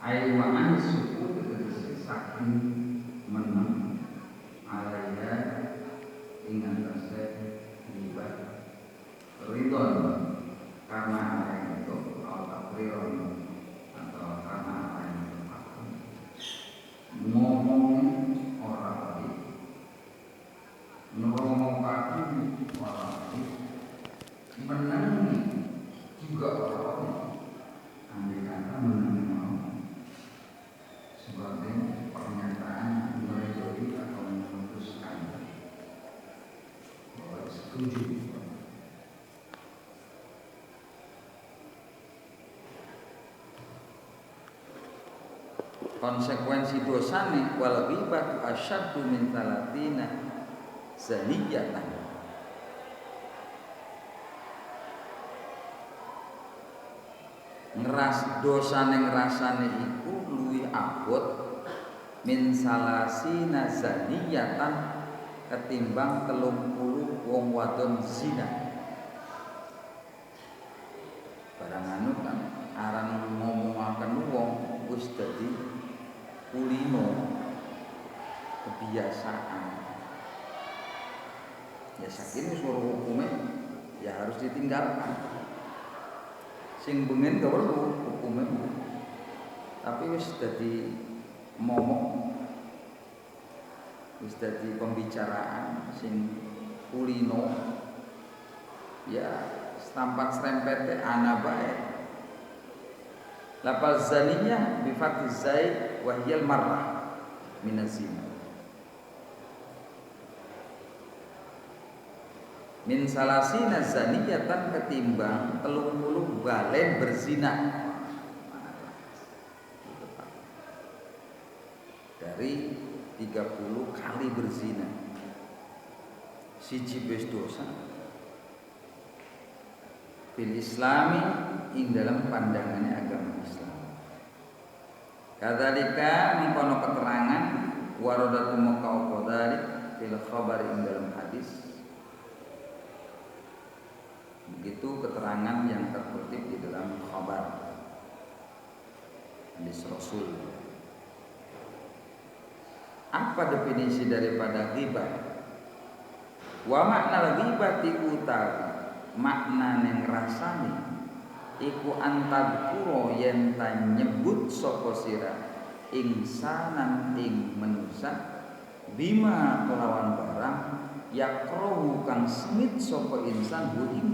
Ai wa an suku tegese saking meneng alaya ingat terse libat ridon karena apa yang itu atau ridon atau karena apa yang itu ngomong orang tadi ngeromokakan orang tadi menang juga orang andai kata menang sebagai pernyataan merejoki atau memutuskan bahwa setuju. Konsekuensi dosane wal ghibatu asyaddu min talatina zaniyatan. Dosane ngrasane iku luwih abot min salasina zaniyatan ketimbang 30 wong wadon zina. Barang anu kan aran ngomongaken wong wis dadi kulino kebiasaan. Ya saking suruh hukumnya ya harus ditinggalkan. Sing bengen gak perlu hukumnya, tapi wis dadi momok, wis dadi pembicaraan sing kulino ya setampat serempete ana bae. Lafaz zaniyah bi fathis zai wa hiyal marrah min az-zina. Min salasina zaniyatan ketimbang 30 balen berzina. Dari 30 kali berzina. Siji bes dosa. Fil Islami ing dalam pandangannya agama Islam. Kadzalika mengkono keterangan waradatu maqau dzalik fil khabar ing dalam hadis. Begitu keterangan yang terkutip di dalam khabar hadis Rasul. Apa definisi daripada ghibah? Wa makna ghibati utawi makna yang rasani iku antadkuro yen ta nyebut sapa sira insanan ing manusa bima kelawan barang yakrohu kang semit sapa insan hu ing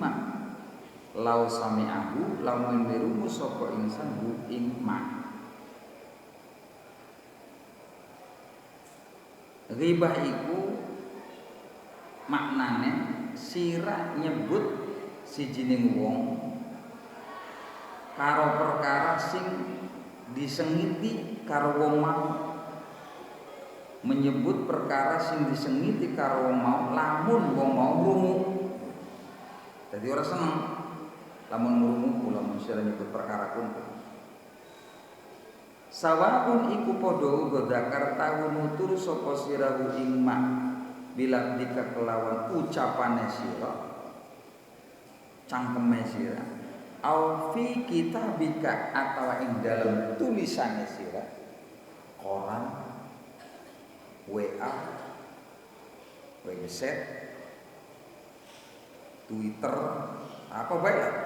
lau sami'ahu lamun mirungu sapa insan hu ing ma. Ghibah iku maknane sira nyebut sijining wong karo perkara sing disengiti karo wong mau, menyebut perkara sing disengiti karo wong mau lamun wong mau krungu. Dadi ora seneng lamun ngrungu lamun sira nyebut perkara kumpul. Sawaun iku padha uga dakar tahu nutur sapa sira ing ma bila dika kelawan ucapane sira cangkeme sira au fi kitabika atawa ing dalam tulisane sira koran WA, website, Twitter, apa baik lah.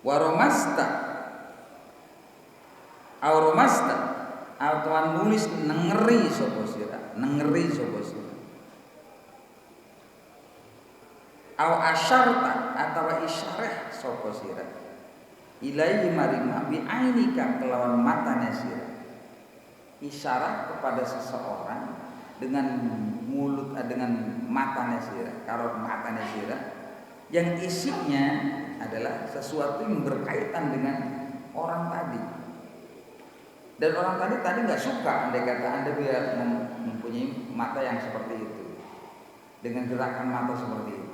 Waromasta, auromasta, autuan nulis nengeri sopo sira, nengeri sopo sira. Au asyarta atawa isyarah sopo sira. Ilaihi marimah bi ainika kelawan matane sira. Isyarat kepada seseorang dengan mulut dengan matane sira, karo matane sira yang isinya adalah sesuatu yang berkaitan dengan orang tadi. Dan orang tadi nggak suka andai kata Anda biar mempunyai mata yang seperti itu, dengan gerakan mata seperti itu.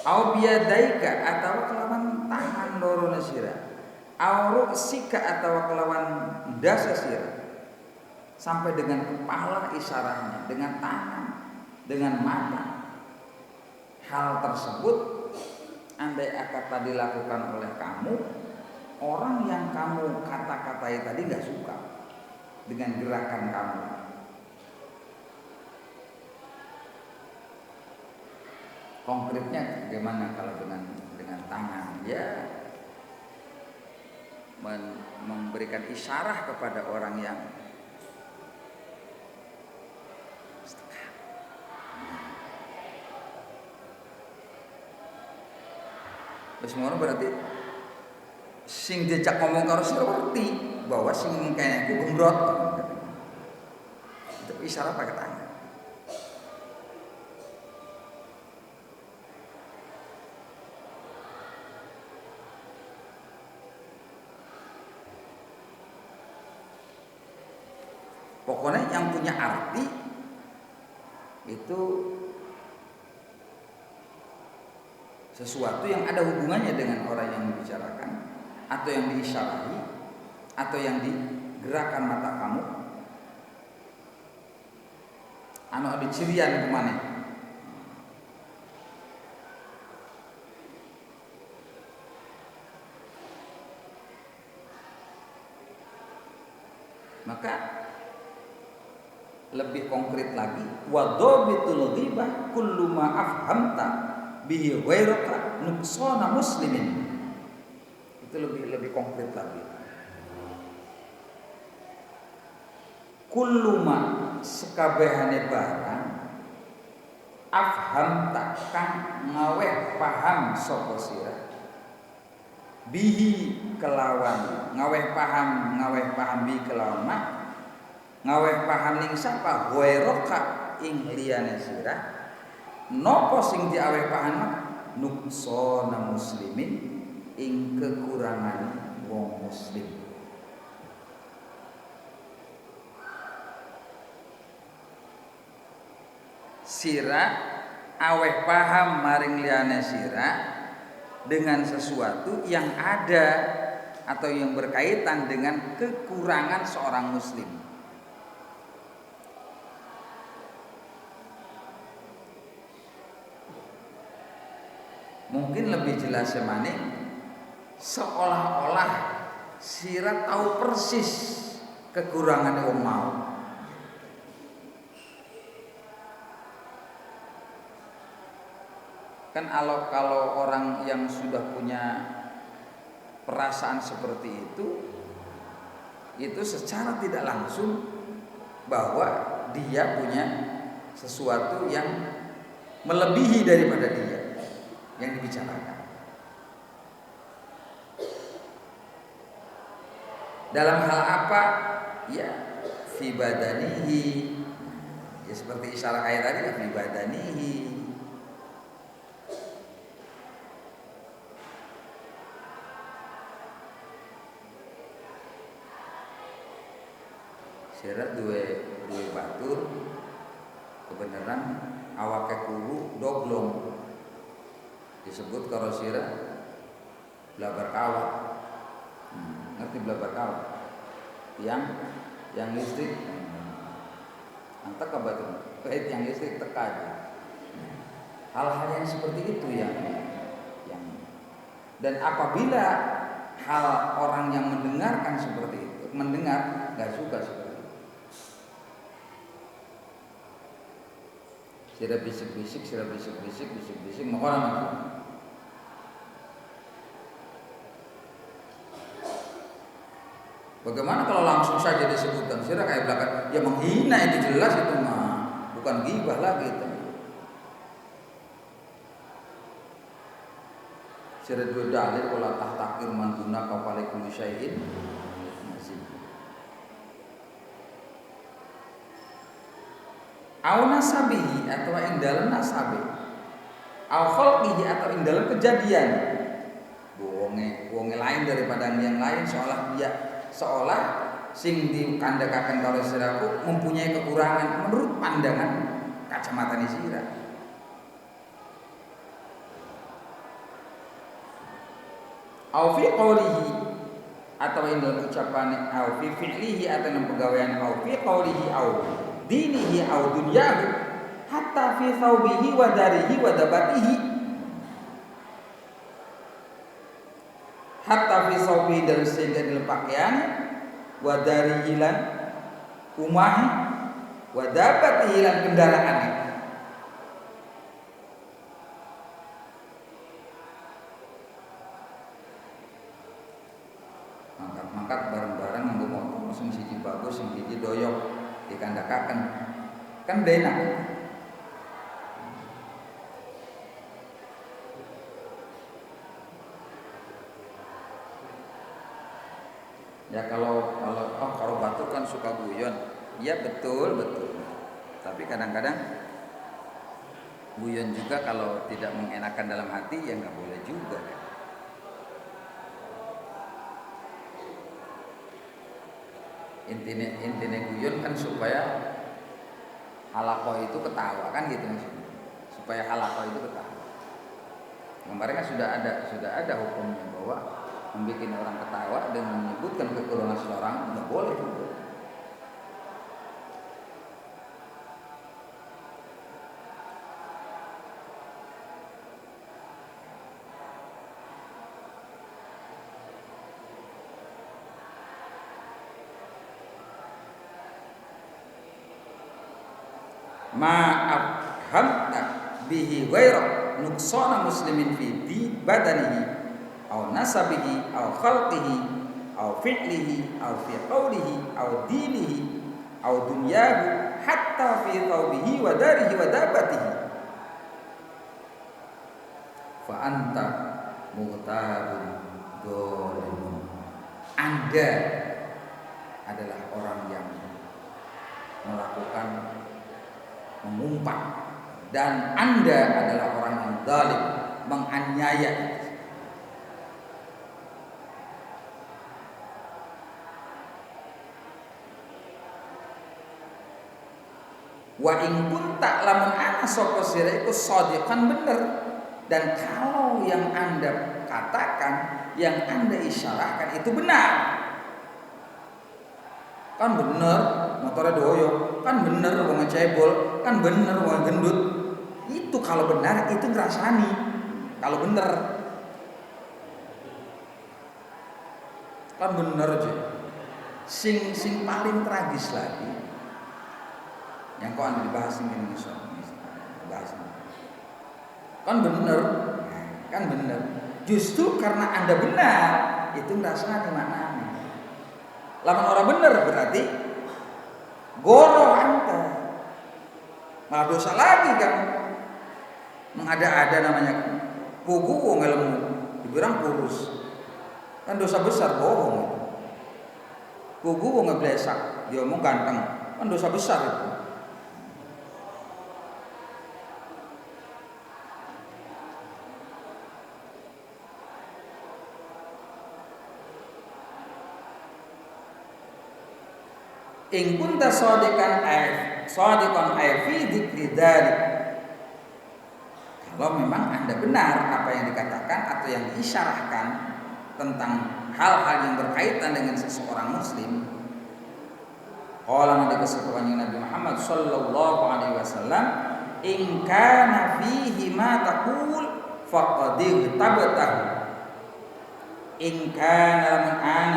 Au biyadaika atau kelawan tangan loro sira, au ruksika atau kelawan dasa sira, sampai dengan kepala isyaratnya, dengan tangan, dengan mata. hal tersebut andai kata dilakukan oleh kamu, orang yang kamu kata-katai tadi nggak suka dengan gerakan kamu. Konkretnya bagaimana kalau dengan tangan? Ya, memberikan isyarat kepada orang yang semua berarti sing jejak ngomong karo sira ngerti bahwa sing kayaknya aku gembrot. Itu isyarat pakai tangan. Pokoknya yang punya arti itu sesuatu yang ada hubungannya dengan orang yang dibicarakan atau yang diisyarahi atau yang digerakkan mata kamu. Anu ada cirian kemana? Maka lebih konkret lagi, wa dhabitul ghibah kullu ma afhamta bihi ghairaka nuqsana muslimin. Itu lebih konkret lagi. Kullu ma sekabehane barang afhamta kang ngaweh paham sapa sira bihi kelawan ngaweh paham bi kelawan mak ngaweh paham ning sapa ghairaka ing liyane sira napa sing diaweh paham nuqsana muslimin ing kekurangan wong muslim. Sira aweh paham maring liyane sira dengan sesuatu yang ada atau yang berkaitan dengan kekurangan seorang muslim. Mungkin lebih jelas maning seolah-olah sira tahu persis kekurangan wong mau. Kan kalau orang yang sudah punya perasaan seperti itu secara tidak langsung bahwa dia punya sesuatu yang melebihi daripada dia yang dibicarakan. Dalam hal apa? Ya, fi badanihi. Ya seperti isyarat ayat tadi, fi badanihi. Syarat dua batur kebenaran awake kudu doglong disebut karo sira blabar kawat. Ngerti blabar kawat? Yang listrik antek ka batur kait yang listrik teka aja. Hal-hal yang seperti itu yang dan apabila hal orang yang mendengarkan seperti itu mendengar nggak suka seperti itu. Sira bisik-bisik, orang. Bagaimana kalau langsung saja disebutkan sira kayak belakang, ya menghina itu jelas itu mah, bukan ghibah lagi itu. Sira dua dalil wala tahtakir man dunaka fali kulli syai'in. Au nasabihi atau ing dalam nasabi. Au khalqihi atau ing dalam kejadian. Wonge lain daripada yang lain seolah sing dikandakaken karo siraku mempunyai kekurangan menurut pandangan kacamata sira. Au fi qawlihi atau ing dalam ucapan au fi fi'lihi atau dalam pegawaian au fi qawlihi au dinihi au dunyahu hatta fi thawbihi wa darihi wa dabatihi, hatta fi thawbihi dari sehingga dalam pakaian, wa darihi lan umahi, wa dabatihi lan kendaraannya. Mangkat bareng-bareng nganggo motor sing siji bagus sing siji doyok dikandakaken kan benak. Ya kalau batuk kan suka guyon, ya betul. Tapi kadang-kadang guyon juga kalau tidak mengenakan dalam hati ya nggak boleh juga. Intinya guyon kan supaya halakoh itu ketawa kan gitu maksudnya. Supaya halakoh itu ketawa. Kemarin kan sudah ada hukumnya bahwa membuat orang ketawa dan menyebutkan kekurangan seseorang nggak boleh juga. Ma'afhamta bihi ghaira nuqsana muslimin fi badanihi aw nasabihi aw khalqihi aw fi'lihi aw fi qawlihi aw dinihi aw dunyahu hatta fi thawbihi wa darihi wa dabatihi fa anta mughtabun dhalimun. Anda adalah orang yang melakukan mengumpat dan Anda adalah orang yang zalim, menganiaya. Wa in kunta lamun ana sapa sira iku shadiqan bener, dan kalau yang Anda katakan, yang Anda isyarahkan itu benar. Kan bener motornya doyok, kan bener wong cebol, kan bener wong gendut. Itu kalau benar itu ngrasani. Kalau bener kan bener aja. Sing paling tragis lagi yang kok Anda dibahas ini Indonesia. Bahas ini. Kan bener. Justru karena Anda benar itu ngrasani maknanya. Lamun orang bener berarti goroh anta, malah dosa lagi kan, mengada-ada namanya pugu wong ilmu dibilang kurus kan dosa besar bohong. Pugu wong ngeblesak dia omong ganteng kan dosa besar itu. In kunta shadiqan fi dzikri dzalik. Kalau memang Anda benar apa yang dikatakan atau yang diisyarahkan tentang hal-hal yang berkaitan dengan seseorang muslim, qala Nabi Nabi Muhammad sallallahu alaihi wasallam, in kana fihi ma taqul faqad tabatahu. In kana man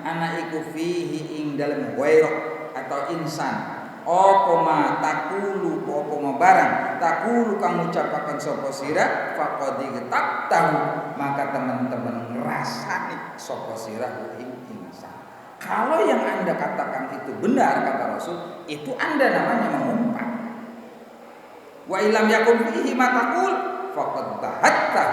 ana iku fihi ing dalem ghairah atau insan apa ma takulu apa ma barang takulu kang ngucapaken sapa sira faqad tahu, maka teman-teman ngrasani sapa sira ing insan. Kalau yang Anda katakan itu benar kata Rasul, itu Anda namanya mengumpat. Wa ilam yakun fihi ma taqul faqad bahatta.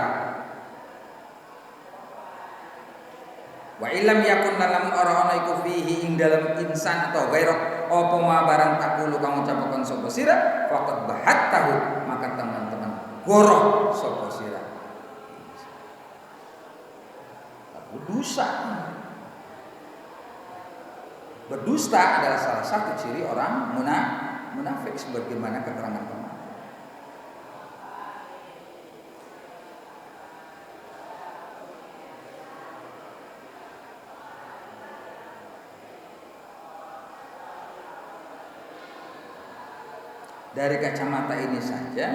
Wa ilam yakun dalam orang iku fihi ing dalam insan atau gairah apa ma barang takulu kang ucapaken sapa sira faqad bahattahu, maka teman-teman goroh sapa sira. Berdusta. Berdusta adalah salah satu ciri orang munafik sebagaimana keterangan kemarin. Dari kacamata ini saja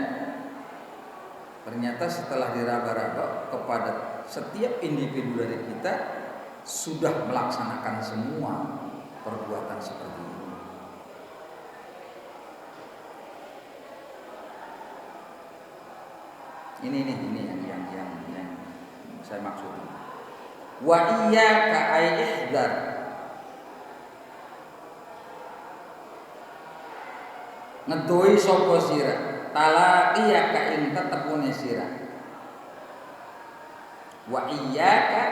ternyata setelah diraba-raba kepada setiap individu dari kita sudah melaksanakan semua perbuatan seperti ini. Ini yang saya maksud. Wa iyyaka ay ihdar, ngedoi sapa sira talaqiyaka ing tetepune sira. Wa iyyaka,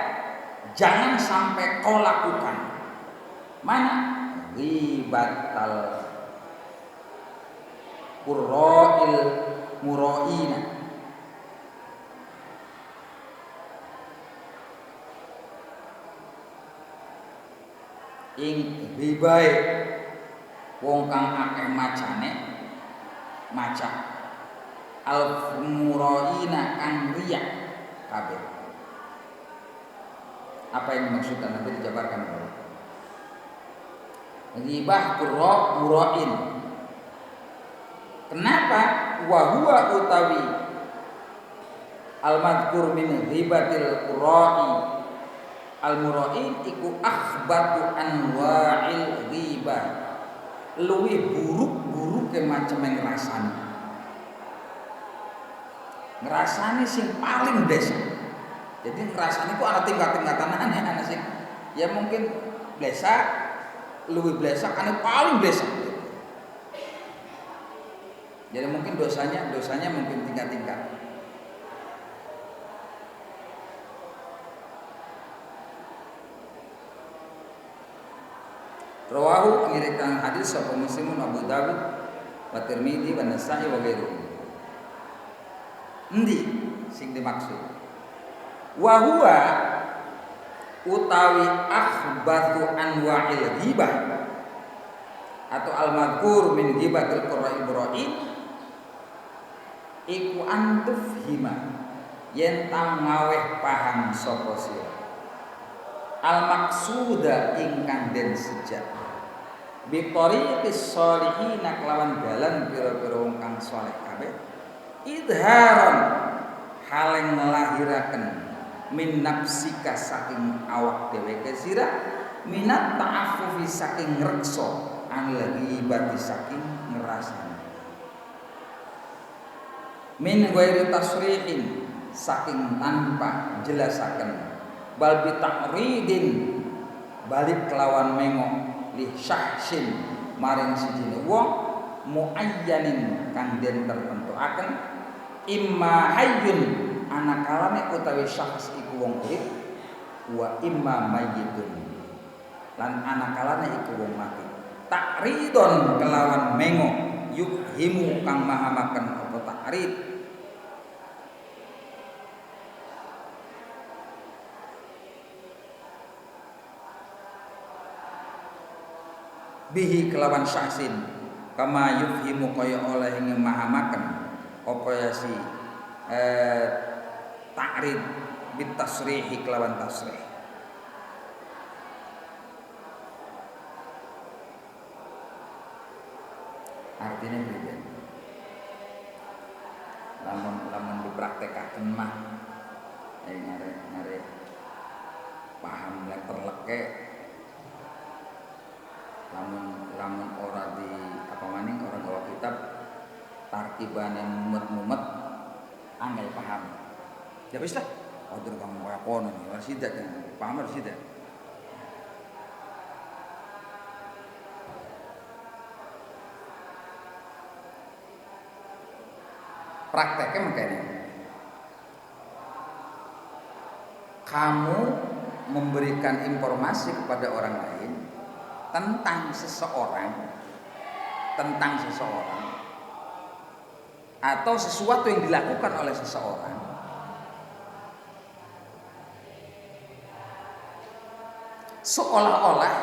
jangan sampai kau lakukan mana ghibatal qurra'il mura'ina, ing ribae wong kang akeh macane maca al mura'ina kang riya kabeh. Apa yang dimaksudkan nanti dijabarkan dulu. Ghibah qurra mura'in. Kenapa? Wa huwa utawi al-madhkur min ghibatil qurra'i al-mura'in iku akhbatu anwa'il ghibah, luwih buruk-buruk ke macam yang ngerasani sing paling desa. Jadi ngerasani ku ana tingkat-tingkatanane ana sing ya mungkin blesa, luwih blesa, ana paling blesa. Jadi mungkin dosanya mungkin tingkat-tingkat. Rawahu ngirikan hadis sapa Muslim Abu Dawud wa Tirmidzi wa Nasa'i wa ghairuhum. Endi sing dimaksud? Wa huwa utawi akhbatu anwa'il ghibah atau al-madhkur min ghibatil qurra'il mura'in iku antufhima yen ngaweh paham sapa sira al maksuda ingkang den sejak bi tariqis sholihin kelawan dalan pira-pira wong kang saleh kabeh idharon haleng nglahiraken min nafsika saking awak dheweke sira minat ta'affufi saking ngreksa an lagi ibadi saking ngrasani min ghairi tasrihin saking tanpa jelasaken bal bi ta'ridin balik kelawan mengok li syahsin maring sijine wong muayyanin kang den tertentuaken imma hayyun anak kalane utawi syakhs iku wong urip wa imma mayyitun lan anak kalane iku wong mati takridon kelawan mengok yukhimu kang mahamaken apa takrid bihi kelawan syahsin kama yufhimu kaya oleh ngemahamaken apa ya si ta'rid bit tasrihi kelawan tasrih. Artinya beda. Lamun dipraktekaken mah nyare paham lek terleke lamun ora di apa maning orang gawa kitab tarkibane mumet-mumet angel paham. Ya wis lah. Order kamu kaya kono iki, ora sidak kan. Paham ora sidak. Prakteknya makanya kamu memberikan informasi kepada orang lain tentang seseorang atau sesuatu yang dilakukan oleh seseorang seolah-olah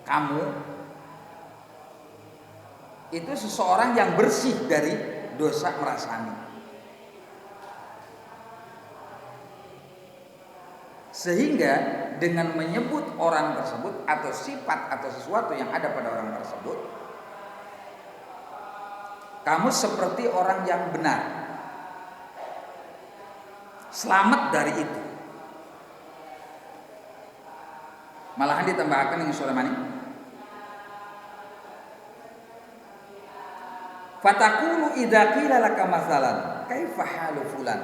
kamu itu seseorang yang bersih dari dosa merasani, sehingga dengan menyebut orang tersebut atau sifat atau sesuatu yang ada pada orang tersebut Kamu seperti orang yang benar. Selamat dari itu. Malahan ditambahkan dengan surah mani. Fatakulu idza qila laka masalan kaifa halu fulan.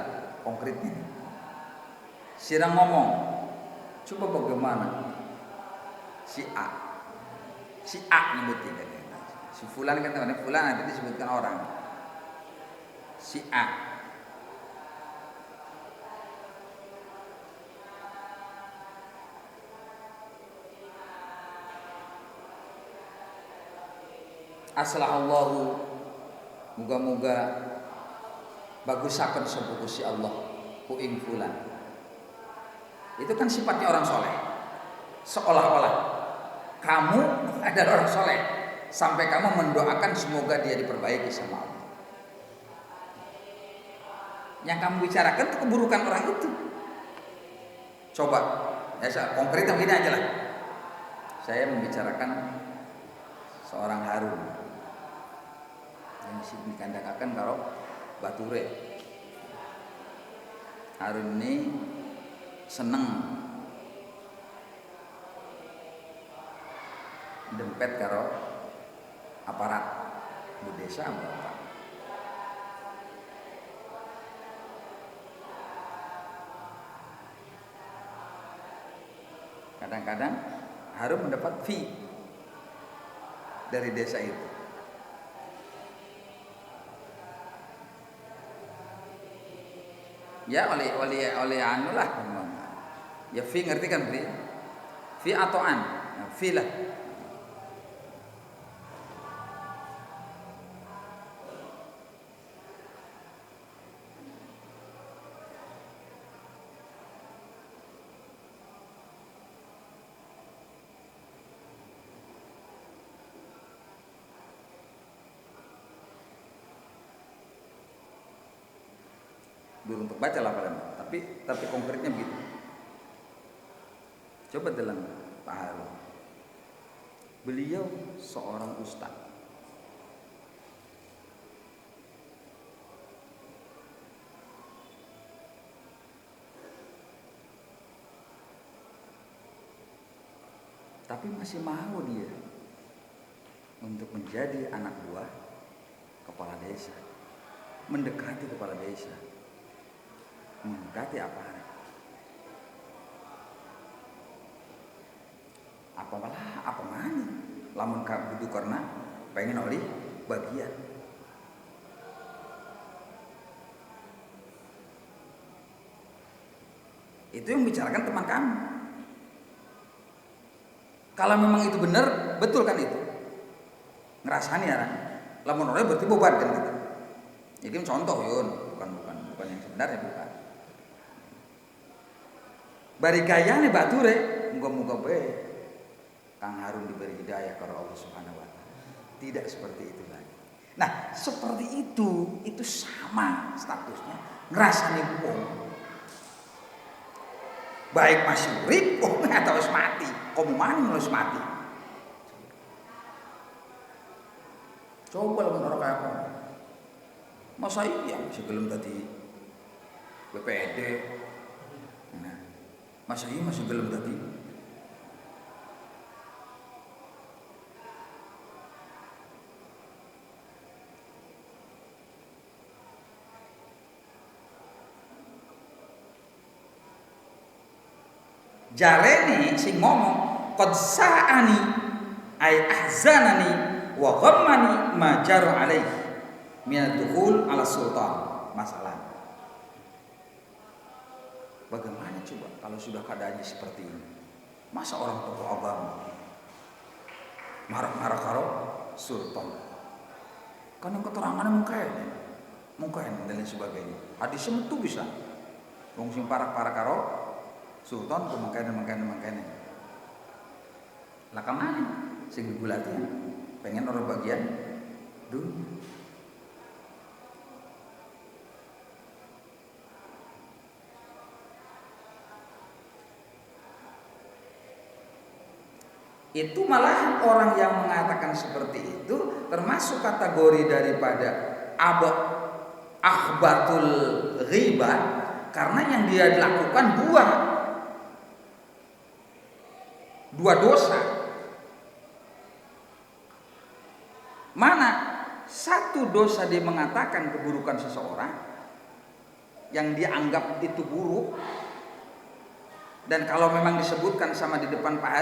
Konkretnya sirang ngomong, coba bagaimana si A nyebutin, si fulan kan teman fulan nanti disebutkan orang, si A. Aslahallahu, moga-moga bagusaken sapa Gusti Allah ku ing fulan. Itu kan sifatnya orang soleh. Seolah-olah kamu adalah orang soleh sampai kamu mendoakan semoga dia diperbaiki sama Allah. Yang kamu bicarakan itu keburukan orang itu. Coba, ya konkretnya begini aja lah. Saya membicarakan seorang Harun yang dikandakakan karo bature. Harun ini seneng dempet karo aparat di desa bapak. Kadang-kadang Harun mendapat fee dari desa itu. Ya oleh anu lah. Ya fee ngerti kan fee? Fee atau an? Nah, fee lah. Dulu untuk baca laporan, tapi konkretnya begitu. Coba dalam Pak Harun, beliau seorang ustaz, tapi masih mau dia untuk menjadi anak buah kepala desa, mendekati kepala desa, mendekati aparat. Apa mana? Lamun kudu karena pengen oleh bagian. Itu yang bicarakan teman kamu. Kalau memang itu benar, betul kan itu? Ngerasani ya kan? Lamun oleh berarti beban kan gitu. Jadi contoh yun, bukan yang sebenarnya bukan. Bari gayane bature, muga-muga bae Kang Harun diberi hidayah karena Allah Subhanahu wa taala. Tidak seperti itu lagi. Nah, seperti itu sama statusnya ngrasani wong. Baik masih urip atau wis mati. Komo mani wis mati. Coba lamun orang kayak aku. Masa iya masih belum tadi BPD. Nah, masa iya masih belum tadi. Jarene sing ngomong qad sa'ani ay ahzanani wa ghammani ma jaru alaihi min ad-dukhul ala sultan. Masalah. Bagaimana coba kalau sudah keadaannya seperti ini? Masa orang tokoh agama marah-marah karo sultan? Kan yang keterangannya mungkin dan lain sebagainya. Hadisnya itu bisa. Wong sing parah-parah karo sultan kemangkane. Lah kamane sing digulati pengen orang bagian dunia. Itu malah orang yang mengatakan seperti itu termasuk kategori daripada akhbatul ghibah, karena yang dia lakukan dua dosa. Mana satu dosa dia mengatakan keburukan seseorang yang dia anggap itu buruk, dan kalau memang disebutkan sama di depan Pak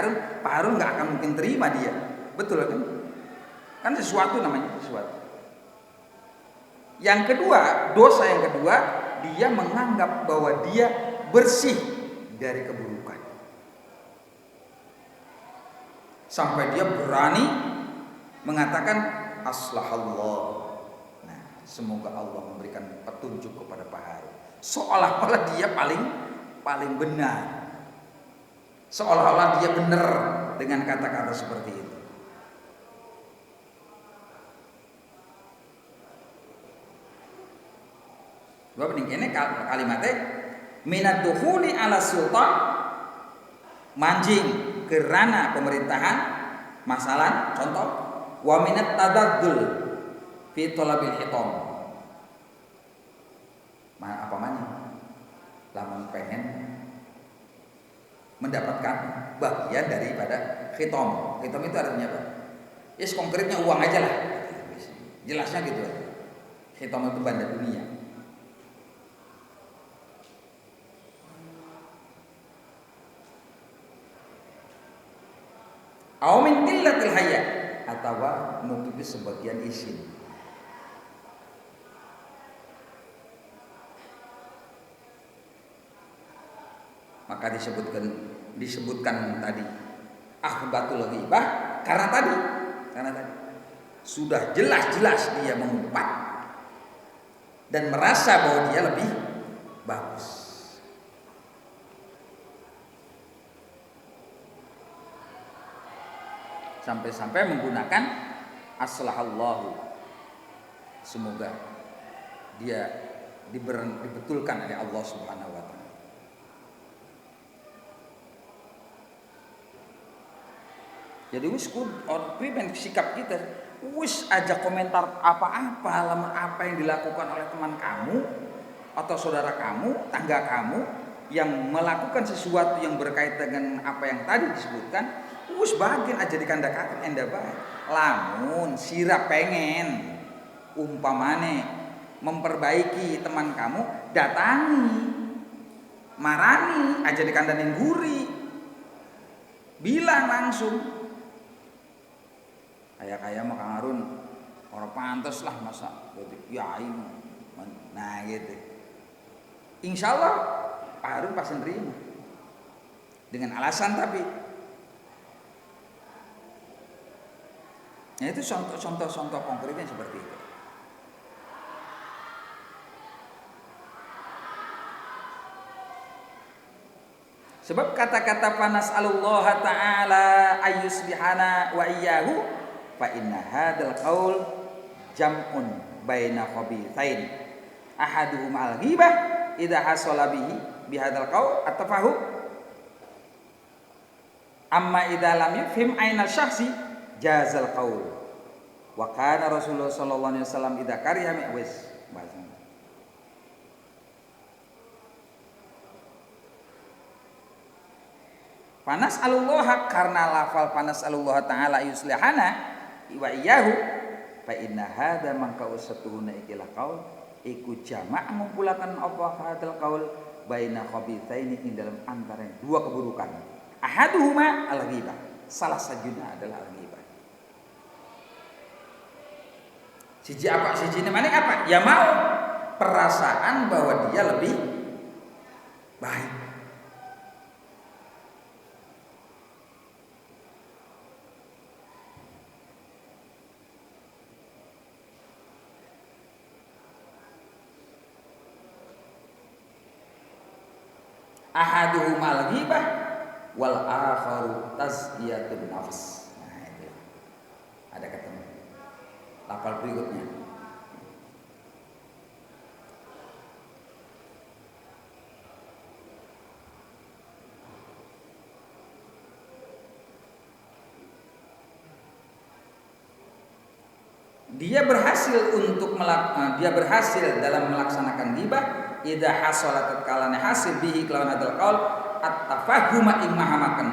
Harun nggak akan mungkin terima dia, betul kan? Kan sesuatu namanya sesuatu. Yang kedua, dosa yang kedua, dia menganggap bahwa dia bersih dari keburukan, sampai dia berani mengatakan aslahallah. Nah, semoga Allah memberikan petunjuk kepada Pak Harun, seolah-olah dia paling benar, seolah-olah dia benar dengan kata-kata seperti itu. Sebab ini kalimatnya minat dukhuli ala sultan, mancing kerana pemerintahan, masalah contoh, wa minat tadaddul fi talabil hitam. Apa mana? Lamun pengen mendapatkan bagian daripada khitam. Khitam itu artinya apa? Yes, konkretnya uang aja lah. Jelasnya gitu. Khitam itu banda dunia. Aw min qillatil haya, atau menutupi sebagian isin. Maka disebutkan tadi akhbatul ghibah karena tadi sudah jelas-jelas dia mengumpat dan merasa bahwa dia lebih bagus. Sampai-sampai menggunakan aslahallahu, semoga dia dibetulkan oleh Allah Subhanahu wa taala. Jadi wis priben sikap kita, wis aja komentar apa-apa, apa yang dilakukan oleh teman kamu atau saudara kamu, tangga kamu yang melakukan sesuatu yang berkaitan dengan apa yang tadi disebutkan, wis bagian aja dikandakakan enda bae. Lamun sira pengen umpamane memperbaiki teman kamu, datangi, marani aja dikandanin guri, bilang langsung. Kayak mah Kang Harun orang pantas lah masa ya ini. Nah gitu. Insya Allah Pak Harun pasti nerima dengan alasan tapi. Nah itu contoh konkretnya seperti itu. Sebab kata-kata panas Allah Ta'ala ayyuslihana wa iyyahu fa inna hadzal qaul jam'un baina khabithain ahaduhum al-ghibah idza hasala bihi bihadzal qaul atafahu amma idza lam yufhim ainal syakhsi jazal qaul wa kana Rasulullah sallallahu alaihi wasallam idza kariha wis bahasa. Panas Allah karena lafal panas Allah Ta'ala yuslihana wa iyyahu fa inna hadza mangka usatuhuna ikilah qaul iku jamak ngumpulaken apa hadzal qaul baina khabithaini ing dalam antara dua keburukan. Ahaduhuma al-ghibah, salah satunya adalah al-ghibah. Siji apa? Sijine maning apa? Ya mau perasaan bahwa dia lebih baik. Ahaduhumal ghibah wal akharu tazkiyatun nafs. Nah itu ada ketemu lafal berikutnya. dia berhasil dalam melaksanakan ghibah idza hasalat kalane hasil bihi kelawan hadal qaul at-tafahuma imahamakan.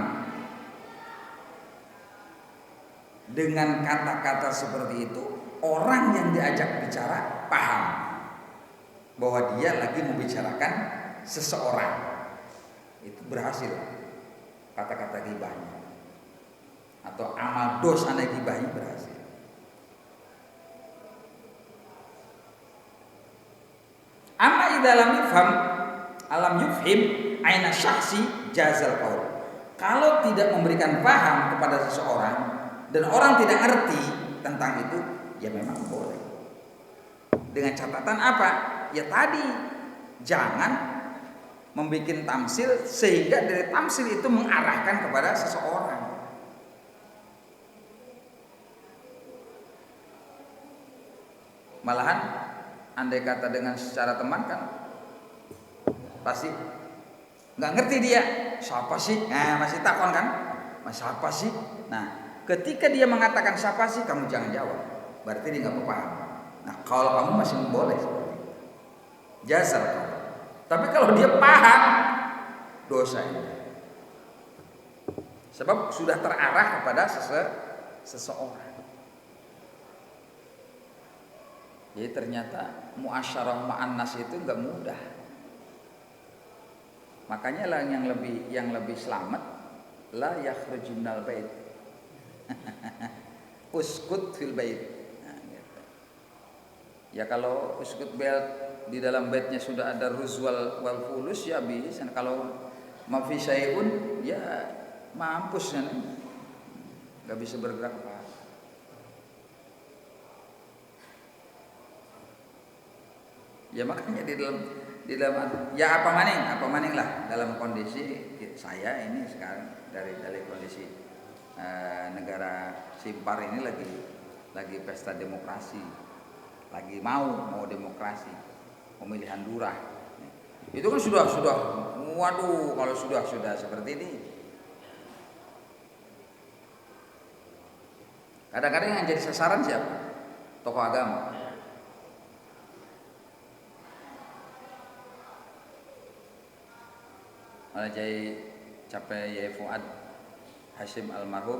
Dengan kata-kata seperti itu orang yang diajak bicara paham bahwa dia lagi membicarakan seseorang. Itu berhasil kata-kata ghibahnya atau amal dosa ghibahnya berhasil. Amma idza lam yufhim aina syakhsi jazal qaul. Kalau tidak memberikan paham kepada seseorang dan orang tidak ngerti tentang itu, ya memang boleh. Dengan catatan apa? Ya tadi, jangan membuat tamsil sehingga dari tamsil itu mengarahkan kepada seseorang. Malahan andai kata dengan secara teman kan pasti nggak ngerti dia siapa sih, masih takon kan, siapa sih. Nah, ketika dia mengatakan siapa sih, kamu jangan jawab, berarti dia nggak paham. Nah, kalau kamu masih boleh jasa. Tapi kalau dia paham, dosa ini. Sebab sudah terarah kepada seseorang. Jadi ternyata muasyarah ma'an nas itu enggak mudah. Makanya lah yang lebih selamat la yakhrujunal bait. Uskut fil bait. Nah, gitu. Ya kalau uskut bait di dalam baitnya sudah ada ruzwal wal fulus ya bisa. Kalau mafi syai'un ya mampus kan. Enggak bisa bergerak apa. Ya makanya di dalam ya apa maning lah dalam kondisi saya ini sekarang dari kondisi negara Simpar ini lagi pesta demokrasi, lagi mau demokrasi, pemilihan lurah. Itu kan sudah waduh, kalau sudah seperti ini kadang-kadang yang jadi sasaran siapa? Tokoh agama. Alajai capai Yai Fuad Hashim almarhum.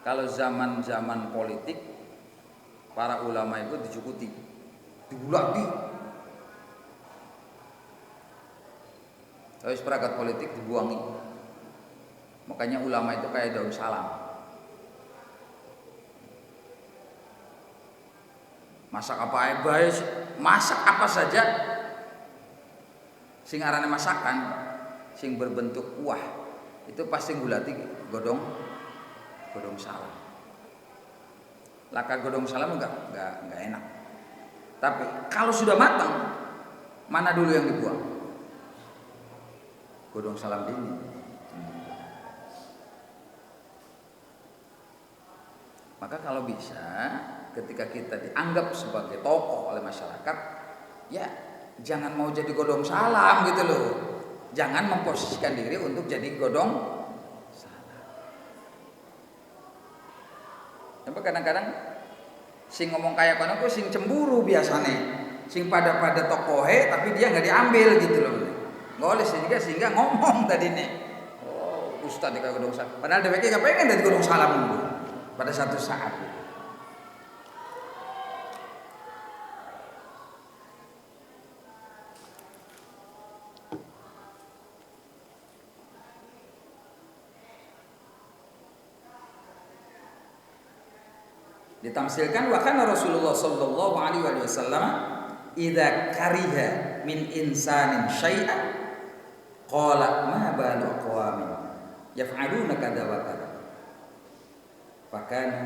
Kalau zaman politik para ulama itu dicukuti, dibulati. Terus perangkat politik dibuangi. Makanya ulama itu kayak daun salam. Masak apa saja sing arane masakan sing berbentuk kuah itu pasti ngulati godong salam. Laka godong salam enggak enak. Tapi kalau sudah matang, mana dulu yang dibuang? Godong salam ini. Maka kalau bisa ketika kita dianggap sebagai tokoh oleh masyarakat, ya jangan mau jadi godong salam gitu loh. Jangan memposisikan diri untuk jadi godong salam. Tapi kadang-kadang sing ngomong kayak kono ku sing cemburu biasanya. Sing pada tokohe tapi dia nggak diambil gitu loh. Nggak oleh sehingga ngomong tadi nih. Oh, ustaz di godong salam. Padahal DPK nggak pengen jadi godong salam dulu pada satu saat. Ditamsilkan wa kana Rasulullah sallallahu alaihi wasallam idza kariha min insanin syai'an qala ma balu aqwamin yaf'aluna kadza wa kadza fakana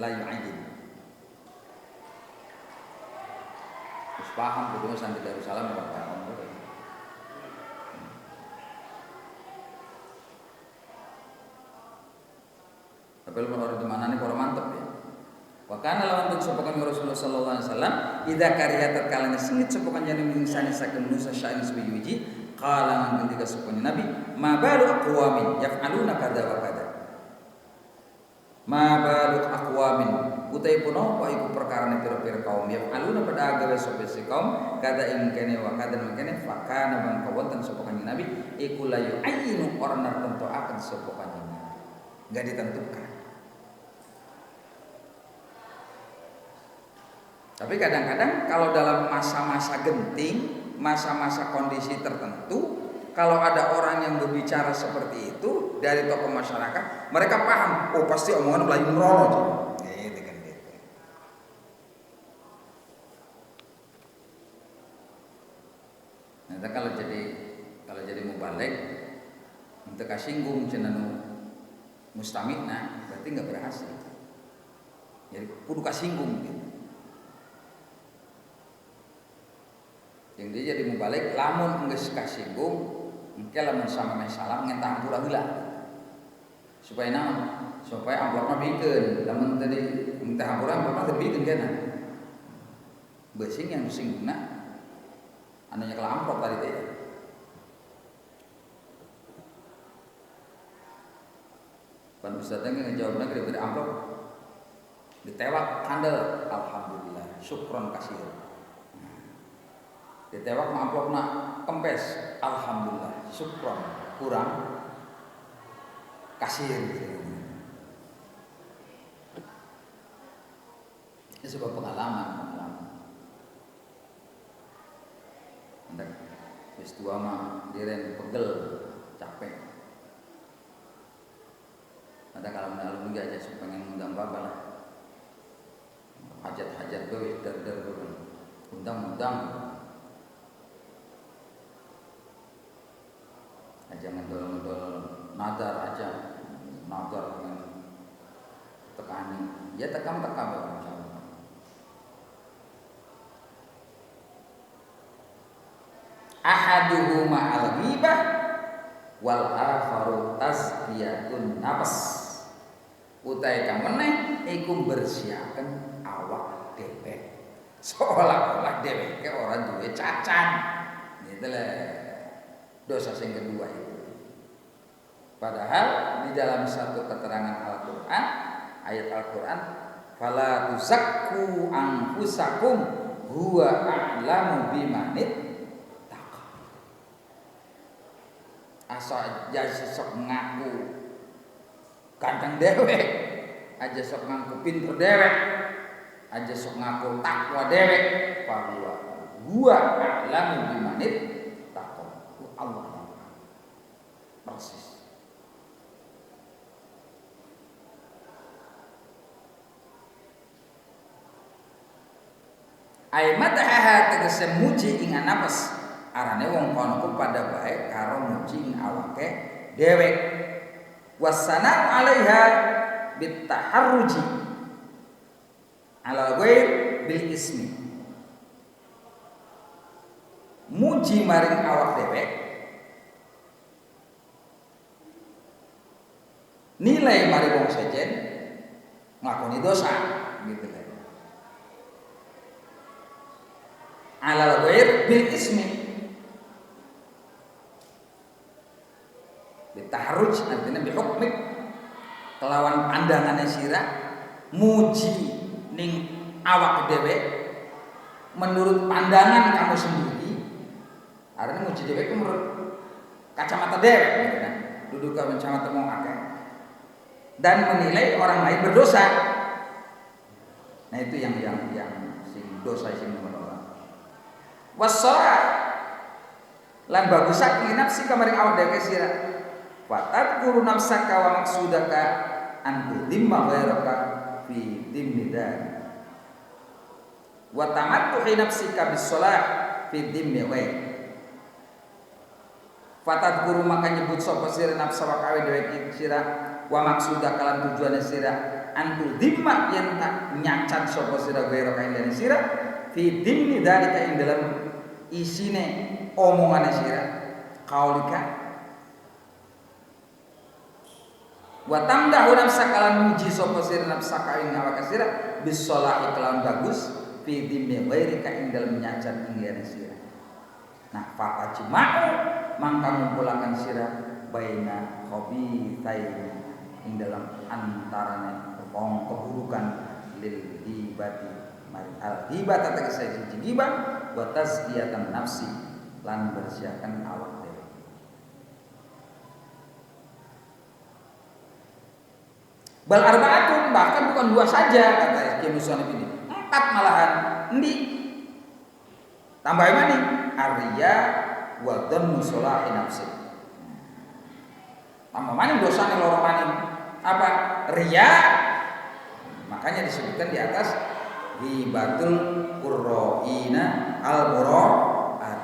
la yu'ajil. Terus paham kudu sampai Darussalam apa paham. Tapi lu orang di mana nih orang mantep ya. Wa kana lawan ten sopakan Rasulullah sallallahu alaihi wasallam idza kariha tatkalana singit sopakan jane insani saking nusa sya'in sebiji qala ngendika sopakan nabi ma balu aqwamin yaf'aluna kadza wa kadza ma balu aqwamin utai punapa iku perkarane pira-pira kaum ya aluna pada agawe sapa si kaum kada ing kene wa kada mengkene fakana bang kawonten sapa kanjeng Nabi iku la yu'ayinu orang nartentoaken sapa kanjeng Nabi enggak ditentukan. Tapi kadang-kadang kalau dalam masa-masa genting, masa-masa kondisi tertentu, kalau ada orang yang berbicara seperti itu dari tokoh masyarakat, mereka paham, oh pasti omongan Melayu merono. Gitu kan gitu. Nah, kalau jadi mubalik, untuk kasinggung cenanu mustamina, berarti nggak berhasil. Jadi kudu kasinggung gitu. Yang dia jadi mubalik, lamun nggak kasinggung. Engke lamun sama salam ngentah hampura heula. Supaya naon? Supaya amplopna bikeun. Lamun tadi ngentah hampura amplopna teu bikeun kana. Beusing yang singgungna anu nyekel amplop tadi teh. Pan ustadnya ngejawabna gede-gede amplop. Ditewak handel, alhamdulillah, syukron kasir. Ditewak amplopna kempes, alhamdulillah, syukron, kurang kasir gitu. Ini sebuah pengalaman. Hendak wis tua mah diren pegel, capek. Ada kalau menalung aja pengen ngundang bapak lah. Hajat-hajat gue dar undang-undang. Aja ngedol nadar aja nadar dengan tekani ya tekam insyaallah. Ahaduhuma al-ghibah wal akharu tazkiyatun nafs utai kameneh iku bersiaken awak dhewe seolah-olah dhewe ke ora duwe cacat gitu lah. Dosa yang kedua itu. Padahal di dalam satu keterangan Al-Quran, ayat Al-Quran, fala tuzakku anfusakum huwa a'lamu bimanit taqa. Asa aja sok ngaku ganteng dewek, aja sok ngaku pinter dewek, aja sok ngaku takwa dewek, bahwa huwa a'lamu bimanit Allah persis. Ai madaha tegese muji ing nafas arane wong kono pada bae karo muji ing awake dewek wasana 'alaiha bitaharruji ala ghair bil ismi muji maring awak dewek nilai mari wong sejen nglakoni dosa gitu kan. Alal ghair bil ismi. Bitaharruj artinya bihukmik kelawan pandangannya sira muji ning awak dhewe menurut pandangan kamu sendiri. Artinya muji dhewe ku menurut kacamata dhewe gitu kan. Duduk kacamata mong akeh. Dan menilai orang lain berdosa. Nah itu yang sing dosa sing menolak. Wassalah lan bagusak li nafsi kamaring awak dhewe sira. Fatat guru nafsaka wa maksudaka an dhimma ghairaka fi dhimmidan. Wa tamattu nafsika bis shalah fi dhimmi ghair. Fatat guru maka nyebut sapa sira nafsa wa kawe dhewe sira wa maksuda kalan tujuane sira antu dhimma yen tak nyacat sapa sira gairo kain dari sira fi dhimmi dalika ing dalam isine omongane sira kaulika wa tamdahu nafsa kalan muji sapa sira nafsa kain awak sira bis sholahi kalan bagus fi dhimmi ghairika ing dalam nyacat ing dari sira. Nah fa ajma'u mangka ngumpulaken sira baina khabithain ing dalam antarane keburukan lil hibati mari al hibata tegese siji gibah wa tazkiyatan nafsi lan bersihkan awak dhewe. Bal arbaatun, bahkan bukan 2 saja kata Kiai Musonib ini, 4 malahan. Endi? Tambah mana? Arya wa dhannu salahi nafsi. Tambah mana dosane loro maning? Apa? Riya. Makanya disebutkan di atas ghibatul qurra'ina al-qur'an.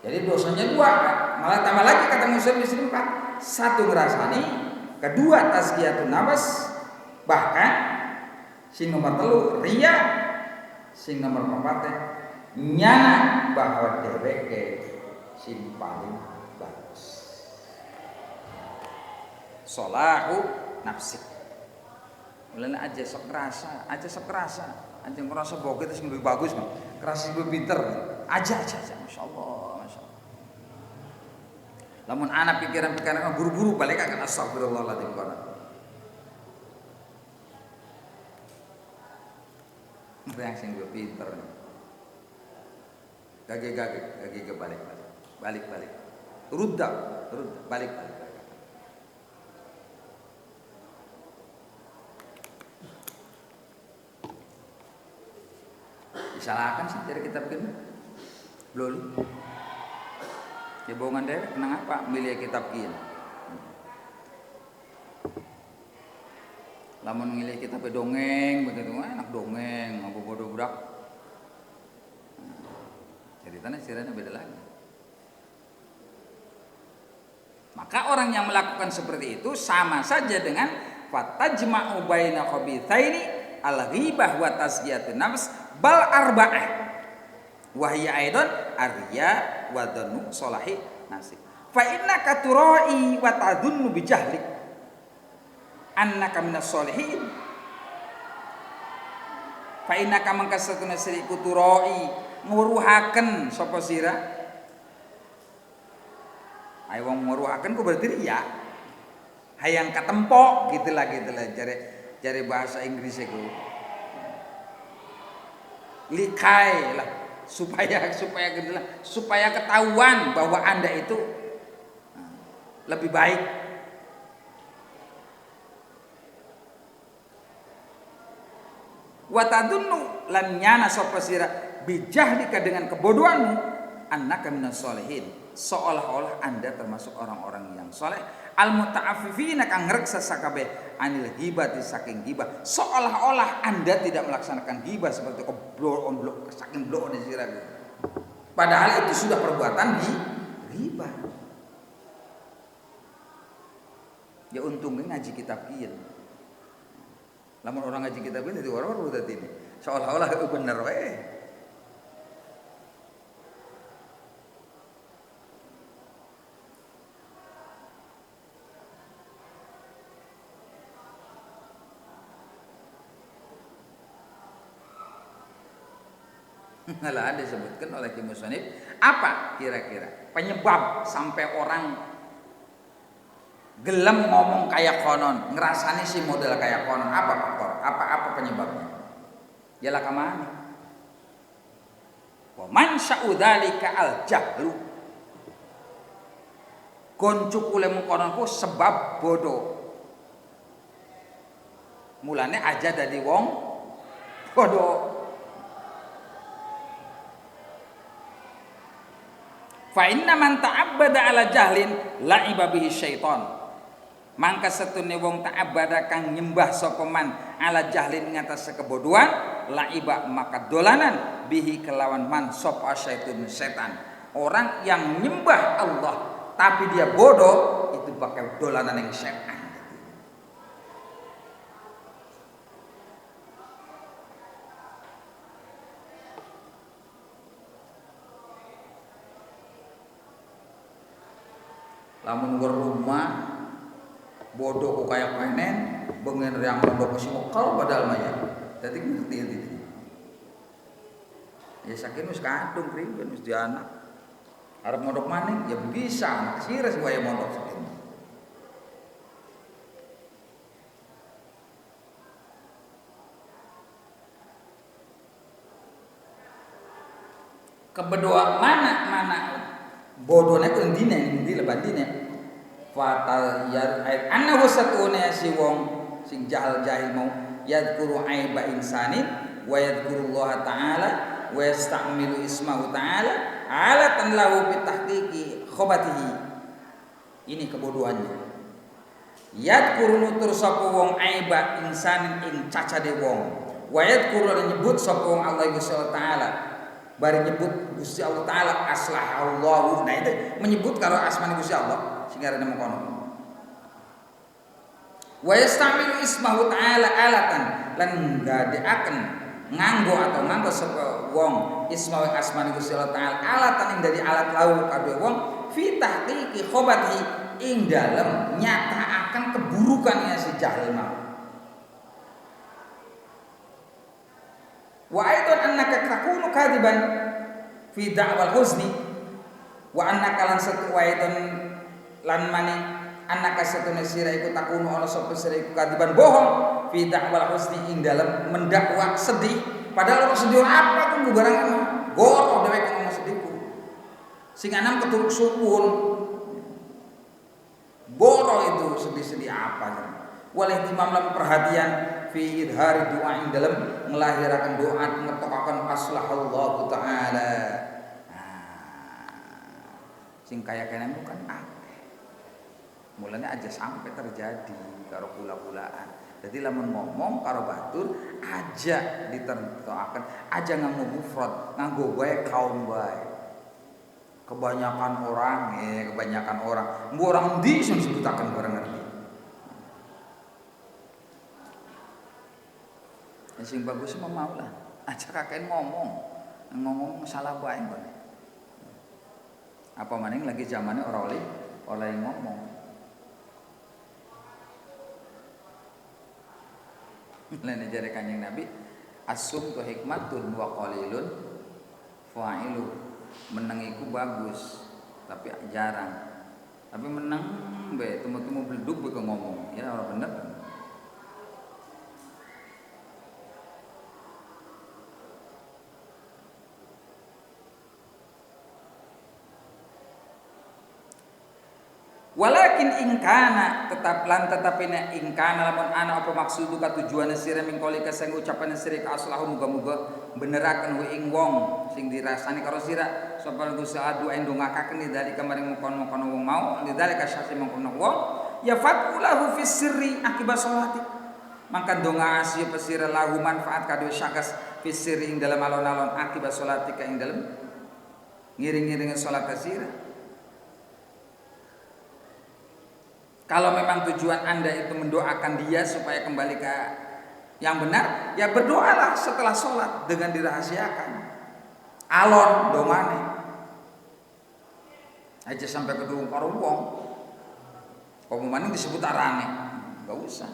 Jadi dosanya 2, malah tambah lagi kata Muslim di sini 4. 1 ngrasani, kedua tazkiyatun nafs, bahkan sing nomor 3 riya, sing nomor 4 nyana bahwa dheweke sing paling bagus. Salahu nafsi. Mulane aja sok kerasa, aja ngerasa bahwa kita sing lebih bagus, kerasa lebih pinter. Aja, masyaallah. Lamun anak pikiran-pikiran buru-buru balik akan astagfirullahaladzim kono. Yang sing gue pinter. Gage balik. Rudda, balik. Disalahkan sih dari kitab kita. Belum. Ya bohongan deh, kenapa milih kitab kian? Lamun milih kitab dongeng begitu, enak dongeng, ngapa bodoh budak. Ceritanya sirana beda lagi. Maka orang yang melakukan seperti itu sama saja dengan fatajma'u baina khabithaini al-ghibah wa tazkiyatun nafs bal arba'ah. Wahya aidan arya wa dhannu salahi nasib. Fa innaka turai wa tadhunnu bi jahlik annaka minas solihin. Fa innaka mangkasatuna siriku turai nguruhaken sapa sira. Ai wong nguruhaken ku berarti riya. Hayang katempo gitulah jare bahasa Inggris iku. Likai lah supaya ketahuan bahwa Anda itu lebih baik. Wa tadunnu lan nyana sapa sira bijahlika dengan kebodohanmu annaka minas sholihin, seolah-olah Anda termasuk orang-orang yang saleh al muta'affifina kang ngreksa sakabeh anil ghibati saking ghibah, seolah-olah Anda tidak melaksanakan ghibah seperti oblok saking blokne sira. Padahal itu sudah perbuatan ghibah. Ya untungnya ngaji kitab kieu. Lamun orang ngaji kitab kieu jadi war-war udah ini. Seolah-olah bener we. Malah disebutkan oleh Kiai Musonib, apa kira-kira penyebab sampai orang gelem ngomong kayak konon, ngerasani si model kayak konon, apa faktor? Apa penyebabnya? Yalah kamana? Wa man sya'udzalika al-jahlu. Goncuk kule mengkononku sebab bodoh. Mulane aja dadi wong bodoh. Fa inna man ta'abbada ala jahlin la'iba bihi syaiton. Mangka setune wong ta'abbada kang nyembah sapa man ala jahlin ngatas kebodohan la'iba maka dolanan bihi kelawan man sapa syaiton setan. Orang yang nyembah Allah tapi dia bodoh itu pakai dolanan yang setan. Lamun rumah bodoh ku kayak penen bengen yang mondok si mokal padahal maya dadi ngerti itu ya saking wis kadung priben wis dianak arep mondok maning ya bisa anak sires waya mondok saking Kebedoa mana bodohnya kun dina di leban dina fatal yar ayat annahu satuna si wong sing jahil mau yadhkuru aiba insanin wa yadhkurullah ta'ala wa yasta'milu ismahu ta'ala alatan lahu bi tahqiqi khobatihi. Ini kebodohannya. Yadhkuru nutur sapa wong aiba insanin ing cacade wong wa yadhkuru nyebut sapa wong Allah Ta'ala bari nyebut Gusti Allah Ta'ala aslahallahu. Nah itu menyebut kalau asmani Gusti Allah sing arane mengkono. Wa yastamilu ismahu ta'ala alatan lan gadeaken nganggo sapa wong ismahu asmani Gusti Allah Ta'ala alatan ing dari alat lau kadhe wong fi tahqiqi khobati ing dalem nyataaken keburukannya si jahil mau. Wa aidan annaka takunu kadiban fi da'wal huzni wa annaka lan satu wa aidan lan maning annaka satune sira iku takunu ana sapa sira iku kadiban bohong fi da'wal huzni ing dalem mendakwa sedih padahal orang sedih apa ku barang ana goro dhewe kang sedihku sing anam keturuk suwun boro itu sedih-sedih apa walih timam lan perhatian fi idhari doa ing dalam melahirkan doa ngetokaken aslahallahu ta'ala. Sing kaya kene bukan akeh. Mulanya aja sampai terjadi karo kula-kulaan. Jadi lamun ngomong karo batur aja ditentokaken, aja nganggo mufrad, nganggo wae kaum wae. Kebanyakan orang, Mbu orang ndi sing disebutaken barang ngerti. Sing bagus mau lah, aja kakek ngomong salah bae ngene. Apa maning lagi zamannya ora oleh ngomong. Lain jare Kanjeng Nabi, asum tu hikmatun wa qalilun fa'ilu. Menang iku bagus, tapi jarang. Tapi menang be temu-temu bleduk be ngomong, ya ora bener. Walakin ingkana tetapina ingkana lamun ana apa maksudu ka tujuan sira mingkoli ka sing ucapan sira ka aslahu muga-muga beneraken ing wong sing dirasani karo sira sapa Gusti adu endongakaken dari kemaring mengkon-mengkon wong mau dari ka syasi mengkon wong ya fatulahu fis sirri akibat salati mangka donga asih pesira lahu manfaat kadhe syakas fis sirri ing dalam alon-alon akibat salati ka ing dalem ngiring-ngiring salat sira. Kalau memang tujuan Anda itu mendoakan dia supaya kembali ke yang benar, ya berdoalah setelah sholat dengan dirahasiakan. Alon dongane. Aja sampai kedua karo wong. Pemaning disebut arane, enggak usah.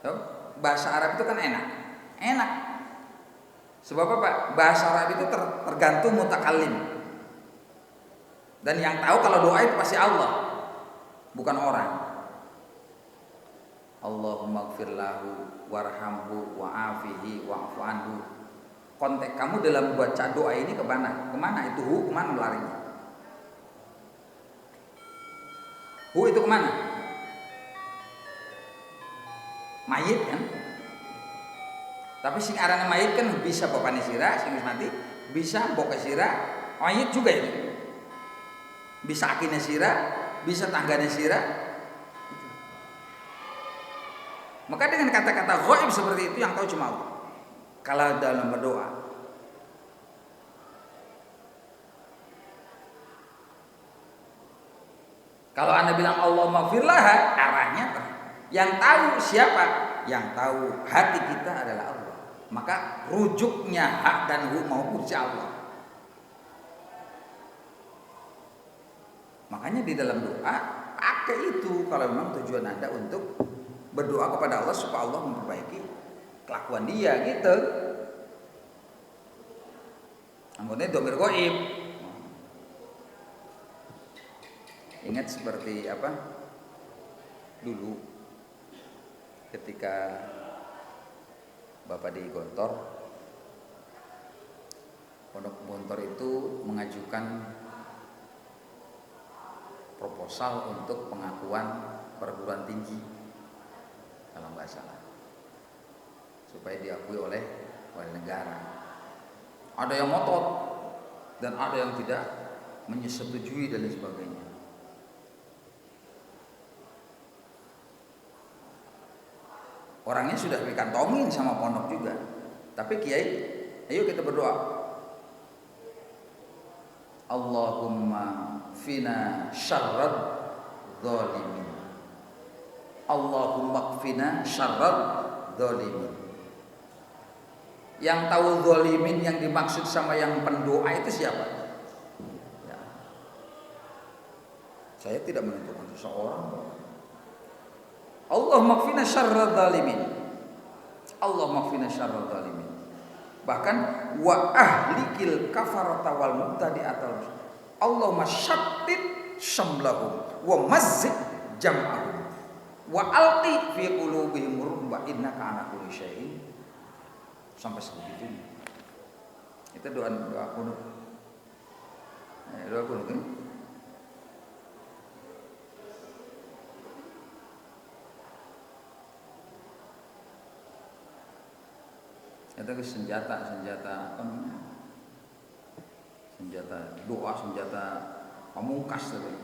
Tuh, bahasa Arab itu kan enak. Sebab apa? Bahasa Arab itu tergantung mutakallim. Dan yang tahu kalau doa itu pasti Allah. Bukan orang. Allahumma gfir lahu warhamhu wa'afihi wa'fu anhu. Konteks kamu dalam baca doa ini kemana? Kemana itu kemana larinya? Itu kemana? Mayit kan? Tapi sing arane mayit kan bisa bapane sira sing wis mati, bisa boke sira, mayit juga itu. Bisa akine sira, bisa tanggane sira. Maka dengan kata-kata ghaib seperti itu yang tahu cuma Allah. Kalau dalam berdoa. Kalau Anda bilang Allah maghfirlah, arahnya yang tahu siapa? Yang tahu hati kita adalah Allah. Maka rujuknya hak dan mau si Allah. Makanya di dalam doa pakai itu kalau memang tujuan Anda untuk berdoa kepada Allah supaya Allah memperbaiki kelakuan dia gitu. Amunnya domir goib. Ingat seperti apa? Dulu ketika Bapak di Gontor Pondok Gontor itu mengajukan proposal untuk pengakuan perguruan tinggi kalau nggak salah, supaya diakui oleh negara. Ada yang ngotot dan ada yang tidak menyetujui dan lain sebagainya. Orangnya sudah dikantongin sama pondok juga, tapi kiai, ayo kita berdoa. Allahumma fina syarrad zalimin. Allahumma fina syarrad zalimin. Yang tahu zalimin yang dimaksud sama yang pendoa itu siapa? Ya. Saya tidak menentukan seseorang. Allahumma fina syarrad zalimin. Allahumma fina syarrad zalimin. Bahkan wa ahlikil kafarata wal mubtadi'atal. Allahumma syattit syamlahum wa mazzik jam'ahum wa alqi fi qulubihim ru'ba innaka ala kulli syai'in. Sampai sebegitunya. Itu doa kunut. Doa kunut ini. Itu senjata apa namanya? Senjata doa, senjata pamungkas tadi.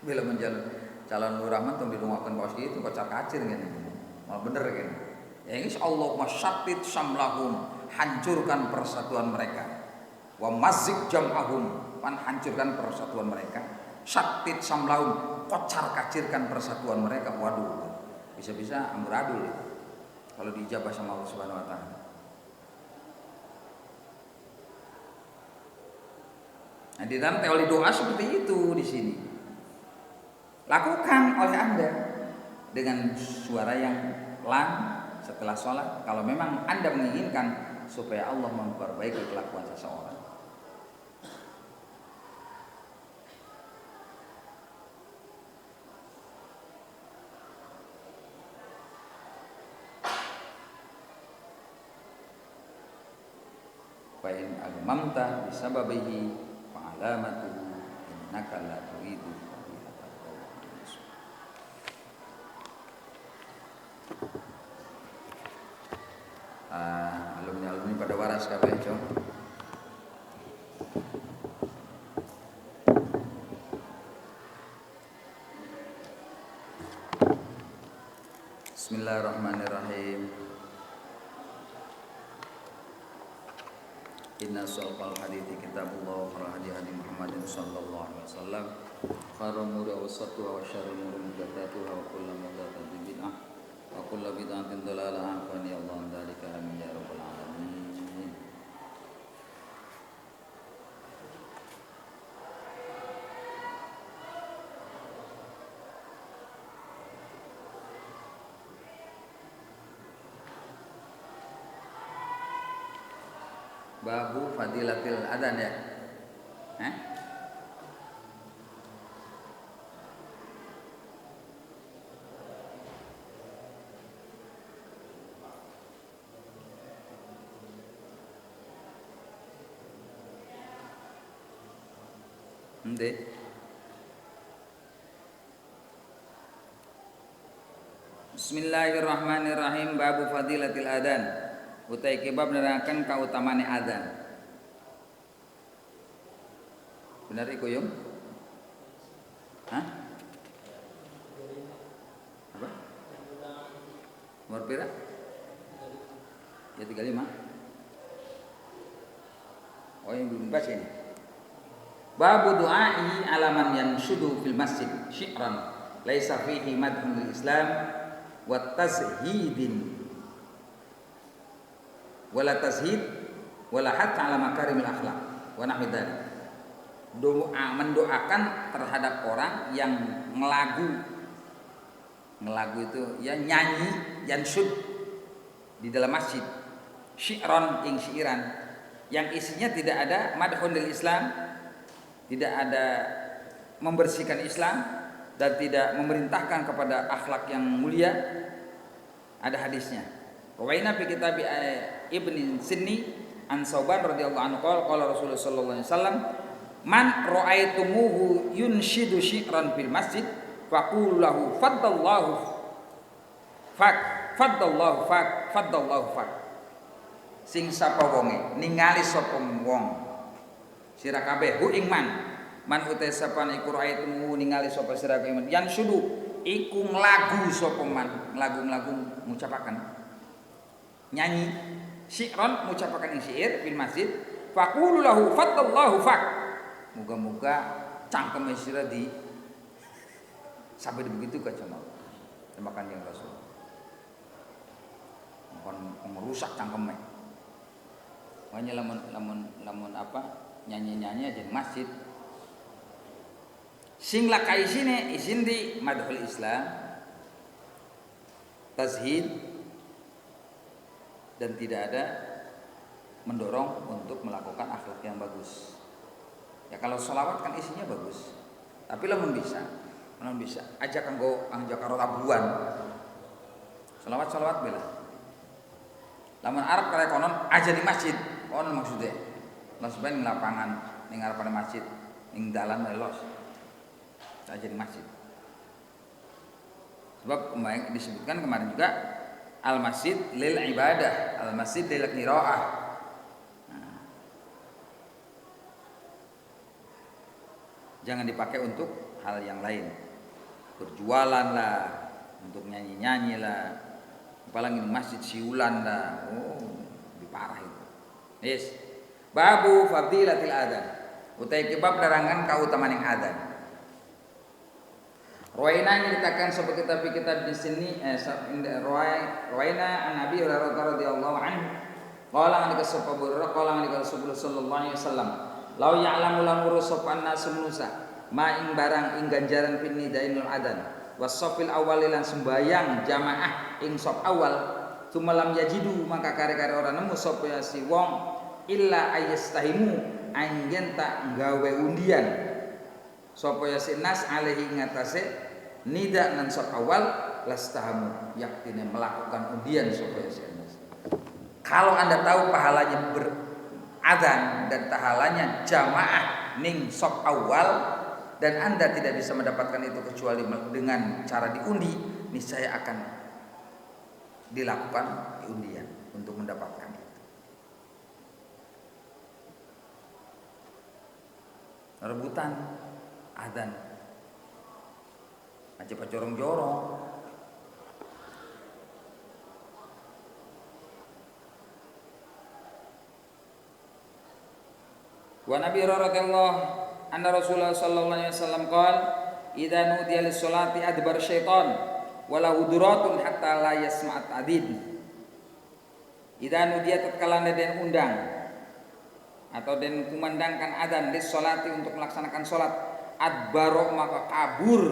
Bila menjalan calon Rahman tuh dirungokkan bos itu kocar kacir kan. Malah bener kan. Ya ini Allah masyatit samlahum, hancurkan persatuan mereka. Wa mazik jam'ahum, hancurkan persatuan mereka. Syatit samlahum, kocar kacirkan persatuan mereka. Waduh. Bisa-bisa amburadul itu kalau diijabah sama Allah Subhanahu wa taala. Nah, di dalam teori doa seperti itu di sini. Lakukan oleh Anda dengan suara yang pelan setelah sholat kalau memang Anda menginginkan supaya Allah memperbaiki kelakuan seseorang. Fa in agmamta bisababihi fa alamatuhu innaka la turidu alumni pada waras kabeh, Cong. Bismillahirrahmanirrahim. Inna sawqal hadithi kitabullah wa hadi Muhammadin sallallahu alaihi wasallam. Khairul umuri awsatuha wa syarrul umuri muhdatsatuha wa kullu muhdatsatin bid'ah wa kullu bid'atin dhalalah. Fa ya Allah dzalika amin ya rabbal alamin. Babu fadilatil adzan ya. Bismillahirrahmanirrahim. Babu fadilatil adzan. Utai kebab nerangkan kautamane adzan. Benar iku yung? Hah? Apa? Nomor pira? Ya 35. Oh yang belum baca ini. Babu du'ai alaman yanshudu fil masjid syi'ran laisa fihi madhun lil Islam wa tazhidin wala tazhid wala hatta ala makarimil akhlak wa nahwi dzalik. Doa mendoakan terhadap orang yang ngelagu itu ya nyanyi yansyud di dalam masjid syi'ran ing syi'ran yang isinya tidak ada madhun lil Islam, tidak ada membersihkan Islam dan tidak memerintahkan kepada akhlak yang mulia. Ada hadisnya. Rawaina fi kitab Ibn Sinni an Sauban radhiyallahu anhu qala Rasulullah sallallahu alaihi wasallam man ra'aitumuhu yunshidu syi'ran fil masjid faqulu lahu faddallahu fak sing sapa wonge ningali sapa wong sira kabeh hu ing man utai sapane iku ra'aitumuhu ningali sapa sira kabeh yan syudu iku nglagu sapa man lagu-lagu ngucapaken nyanyi syi'ran ngucapaken ing syair fil masjid faqulu lahu faddallahu fak muga-muga cangkeme sira di sampai begitu ka jamaah makan yang Rasul kon merusak cangkeme makanya lamun apa nyanyi-nyanyi aja di masjid sing lakai sini izin di madhul Islam tazhid dan tidak ada mendorong untuk melakukan akhlak yang bagus. Ya kalau sholawat kan isinya bagus, tapi lamun bisa ajak kanggo karo tabuan. Sholawat bela. Lamun Arab kare konon aja di masjid, konon maksudnya. Los ben lapangan ning ngarepane masjid, ning dalan los. Aja di masjid. Sebab kemarin disebutkan kemarin juga al-masjid lil ibadah, al-masjid lil qiraah. Jangan dipakai untuk hal yang lain. Berjualan lah, untuk nyanyi-nyanyi lah. Apalagi di masjid siulan lah. Oh, lebih parah itu. Yes. Babu fadilatil adzan. Utai kebab larangan kautamaan yang adzan. Rawaina nyeritakan sebagai kitab di sini Rawaina an Nabi radhiyallahu anhu qala an kasaba burra qala an Rasulullah sallallahu alaihi wasallam lau ya'lamu lamuru sopan nasu manusa ma ing barang ing ganjaran fin nidainul adan wasofil awal lan sembayang jamaah ing sop awal tumalam yajidu maka kare-kare ora nemu sapa si wong illa ayastahimu anjen tak gawe undian sapa si nas alaihi ngatasé nida nan sop awal lastahamu yaktine melakukan undian sapa si nas. Kalau Anda tahu pahalanya adzan dan pahalanya jamaah ning sop awal dan Anda tidak bisa mendapatkan itu kecuali dengan cara diundi, niscaya akan dilakukan undian untuk mendapatkan itu. Rebutan adzan aja jorong-jorong. Wa Nabi radhiyallahu anna Rasulullah sallallahu alaihi wasallam qala idza nudiya lis-sholati adbar syaitan wala huduratun hatta la yasma'at adid. Idza nudiya tatkala den undang atau den kumandangkan adzan lis-sholati untuk melaksanakan salat adbaro maka kabur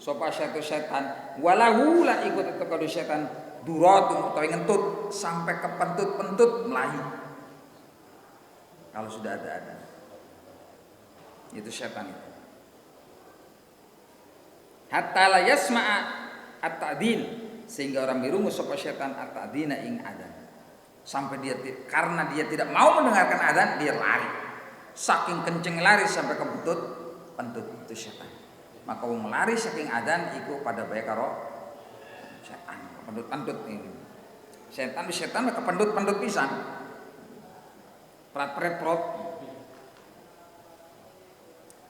sapa syaitan walahu la ikut tekadu syaitan duratun utawi ngentut sampai ke pentut-pentut melayu. Kalau sudah ada itu syaitan itu. Hatta la yasma'a at-ta'din sehingga orang birungu sapa syaitan at-ta'dina ing adzan. Sampai dia karena dia tidak mau mendengarkan adzan dia lari. Saking kenceng lari sampai ke pentut itu syaitan. Maka wong lari saking adzan iku pada bae karo syaitan, pentut-pentut ini. Syaitan ke pentut-pentut pisan. Prat-prat.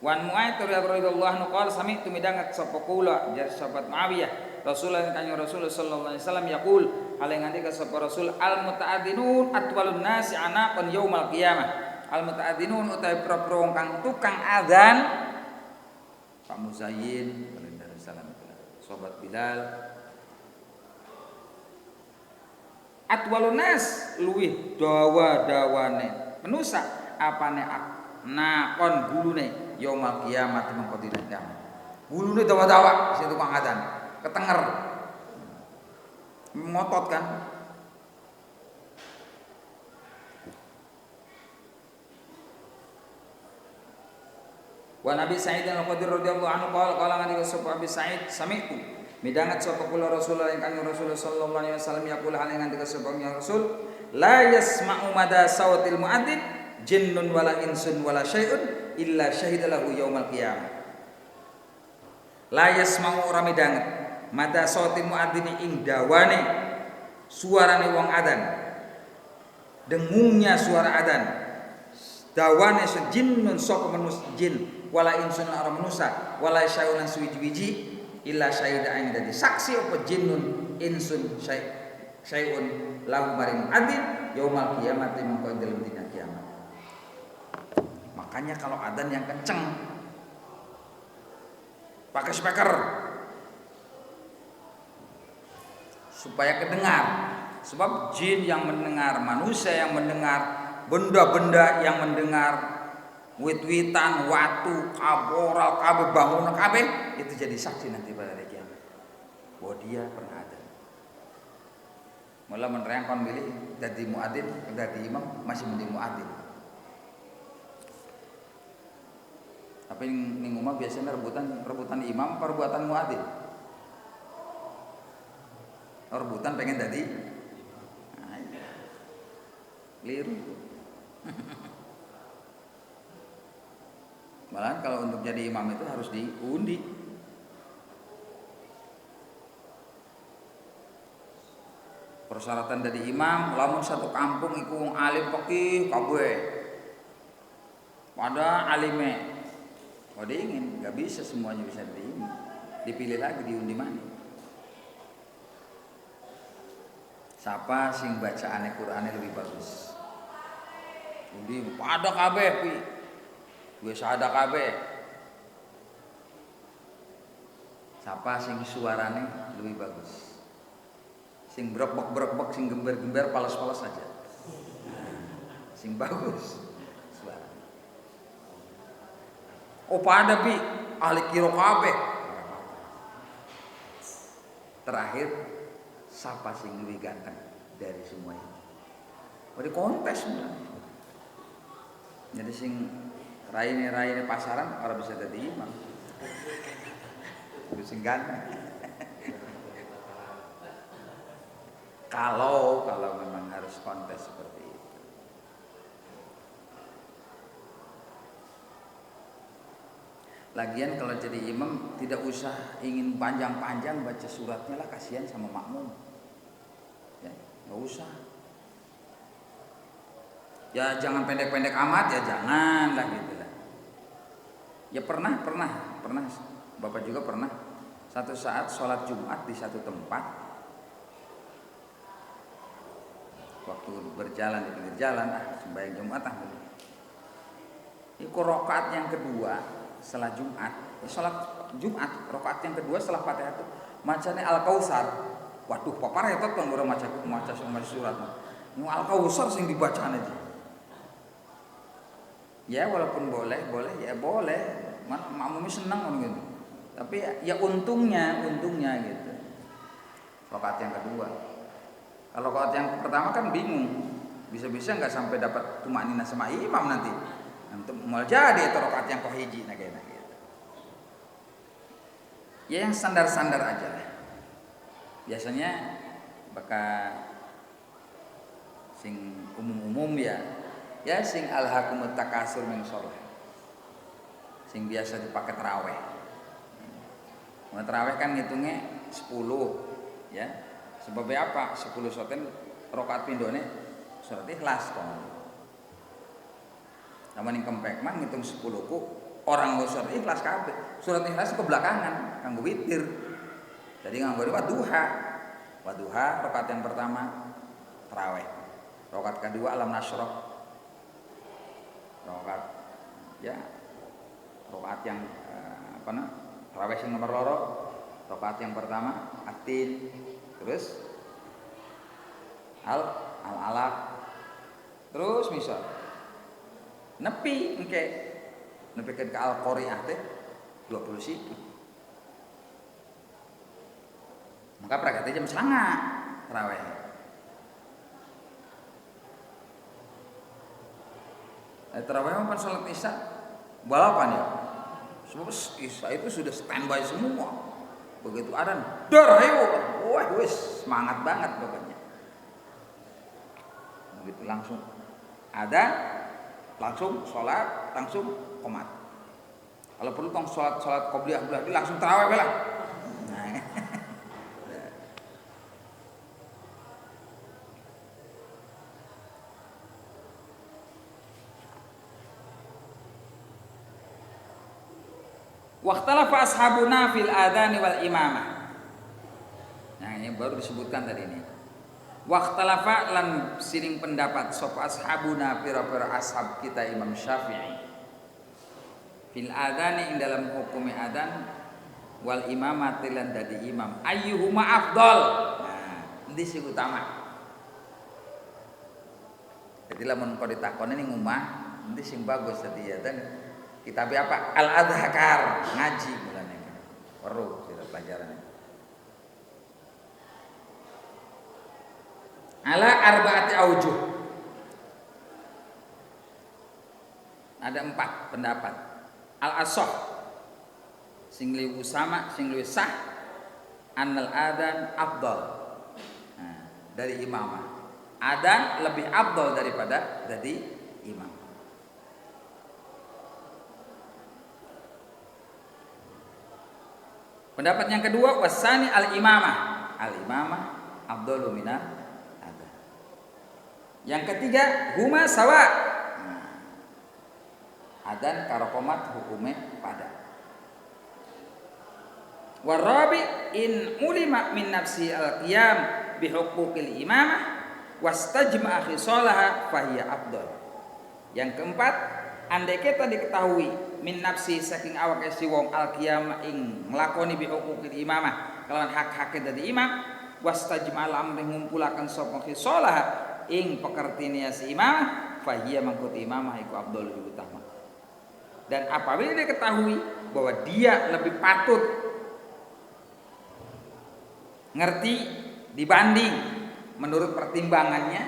Wan Mu'ayyid radhiyallahu anhu qala sami'tu midangat sapa kula jar sahabat Muawiyah Rasulullah kanjeng Rasul sallallahu alaihi wasallam yaqul ale ngandika sapa Rasul al mutaadinun atwalun nasi anaqan yaumal qiyamah al mutaadinun utawi pro-pro kang tukang adzan Pak Muzayyin salam sahabat Bilal atwalun nas luwih dawa-dawane menusa apane nakon gulune yaumul kiamat mangko dina kiamat. Gulune dawa-dawa sing tukang adzan, ketenger. Ngotot kan. Wa Nabi Sa'id al-Khudri radhiyallahu anhu qala ngani sapa Abi Sa'id sami'tu Midangat sapa kula Rasulullah ingkang Rasulullah sallallahu alaihi wasallam yaqul hal ingkang dikasebut Rasul la yasma'u mada sautil muadzin jinnun wala insun wala syai'un illa syahidalahu yaumal qiyamah. La yasma'u ora midanget mada sautil muadzin ing dawane suarane wong adzan. Dengungnya suara adzan. Dawane sejinnun sapa manus jin wala insun ora manusa wala syai'un suwiji-wiji illa syahida aing dadi saksi apa jinnun insun syai'un lahu maring adin yaumal kiamat mangko dalam dina kiamat. Makanya kalau adzan yang kenceng pakai speaker supaya kedengar, sebab jin yang mendengar, manusia yang mendengar, benda-benda yang mendengar, wit-witan, watu, kaboral, kabeh bangunan kabeh itu jadi saksi nanti pada hari kiamat bahwa dia pernah ada. Mula menerang kon milih jadi muadzin, jadi imam masih mending muadzin. Tapi ning umah biasanya rebutan imam perbuatan muadzin. Rebutan pengen jadi liru. Malahan kalau untuk jadi imam itu harus diundi. Persyaratan dari imam, lamun satu kampung iku wong alim faqih kabeh. Pada alime. Kalau dia ingin, nggak bisa semuanya bisa dipilih lagi diundi mana. Siapa sing bacaane Qur'ane lebih bagus? Undi pada kabeh pi. Wis ada kabeh. Siapa sing suarane lebih bagus? Sing brok-brok, sing gember-gember, palas-palas saja. Sing bagus suara. Oh pada pi ahli kiro kabeh. Terakhir siapa sing lebih ganteng dari semua ini? Mau kontes sebenarnya. Jadi sing raine pasaran orang bisa jadi imam. Sing ganteng. Kalau memang harus kontes seperti itu. Lagian kalau jadi imam tidak usah ingin panjang-panjang baca suratnya lah, kasihan sama makmum. Ya, nggak usah. Ya jangan pendek-pendek amat ya, jangan lah gitu lah. Ya pernah Bapak juga pernah satu saat sholat Jumat di satu tempat, waktu berjalan di pinggir jalan, sembahyang Jumat itu rakaat yang kedua setelah Jumat, sholat Jumat rakaat yang kedua setelah Fatihah itu macane Al-Kautsar. Waduh, papar itu kan ora maca surat. Nu Al-Kautsar sing dibacaan aja. Ya walaupun boleh ya boleh. Makmumnya senang gitu. Tapi ya untungnya gitu. Rakaat yang kedua. Kalau rakaat yang pertama kan bingung. Bisa-bisa enggak sampai dapat tumakninah sama imam nanti. Mau jadi itu rakaat yang kohiji gitu. Ya yang standar-standar aja lah. Biasanya bakal sing umum-umum ya sing alhaqumut takasur min shalah. Sing biasa dipakai tarawih. Tarawih kan ngitungnya 10 ya. Sebabnya apa? 10 soten rakaat pindhone surat Ikhlas kan. Namun yang kempek mah ngitung 10 ku orang nggo surat Ikhlas kabeh. Surat Ikhlas ke belakangan kanggo witir. Jadi nganggo wadduha. Wadduha rakaat yang pertama tarawih. Rakaat kedua alam nasyrah. Rakaat yang tarawih sing nomor loro. Rakaat yang pertama atin, terus al-alaq. Terus misal nepi ke al-qari'ah teh 20 siki. Maka prakate jam 9 tarawih. Tarawih apa salat Isya balapan ya. Sebab Isya itu sudah standby semua. Begitu adzan, dor ayo. Wah, wis semangat banget pokoknya. Begitu langsung adzan, langsung sholat, langsung qomat. Kalau perlu tong sholat qobliyah langsung tarawih lah. Nah. Waqtalafa ashabuna fil adani wal imamah. Nah, ini baru disebutkan tadi ini. Waqtalafa lan siring pendapat sapa ashabuna pira-pira ashab kita Imam Syafi'i. Fil adani ing dalam hukum adzan wal imamati lan dadi imam. Ayyuhuma afdal. Nah, endi sing utama? Jadi lamun kok ditakoni ning omah, endi sing bagus tadi adzan? Kitab apa? Al-Adhkar, ngaji mulane. Perlu sira pelajaran. Ala arba'ati aujuh. Ada 4 pendapat. Al-asah sing luwih usama, sing luwih sah annal adzan afdal. Nah, dari imamah. Adzan lebih afdal daripada jadi imam. Pendapat yang kedua wasani al-imamah. Al-imamah afdalu minal adzan. Yang ketiga huma sawa. Adzan karo qomat hukume pada. Warabi in ulima min nafsi al-qiyam bi huquqil imamah wastajma'a khisalaha fahiya afdal. Yang keempat, andai kita diketahui min nafsi saking awake si wong al-qiyam ing nglakoni bi huquqil imamah kelawan hak-hak dadi imam wastajma'al amri ngumpulaken sapa khisalah ing pekertine si imamah fahiya mangkut imamah iku afdal lebih utama. Dan apabila dia ketahui bahwa dia lebih patut ngerti dibanding menurut pertimbangannya,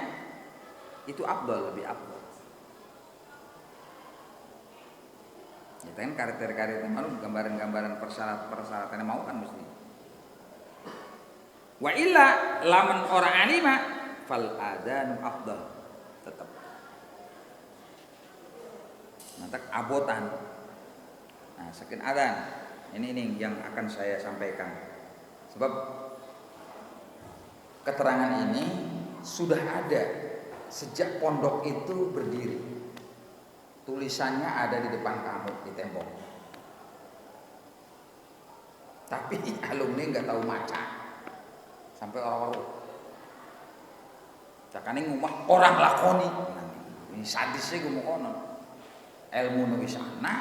itu afdal, lebih afdal. Ya kan karakter-karakter malu gambaran-gambaran persyaratan mau kan mesti. Wa illa laman orang alima fal adzanu afdal tetap. Nanti abotan. Nah, sekian adzan. Ini yang akan saya sampaikan. Sebab keterangan ini sudah ada sejak pondok itu berdiri. Tulisannya ada di depan kamu di tembok. Tapi alumni nggak tahu maca. Sampai orang-orang cakane ngomong orang lakoni. Nah, ini sadisnya gue mau kono. Ilmu nulis anak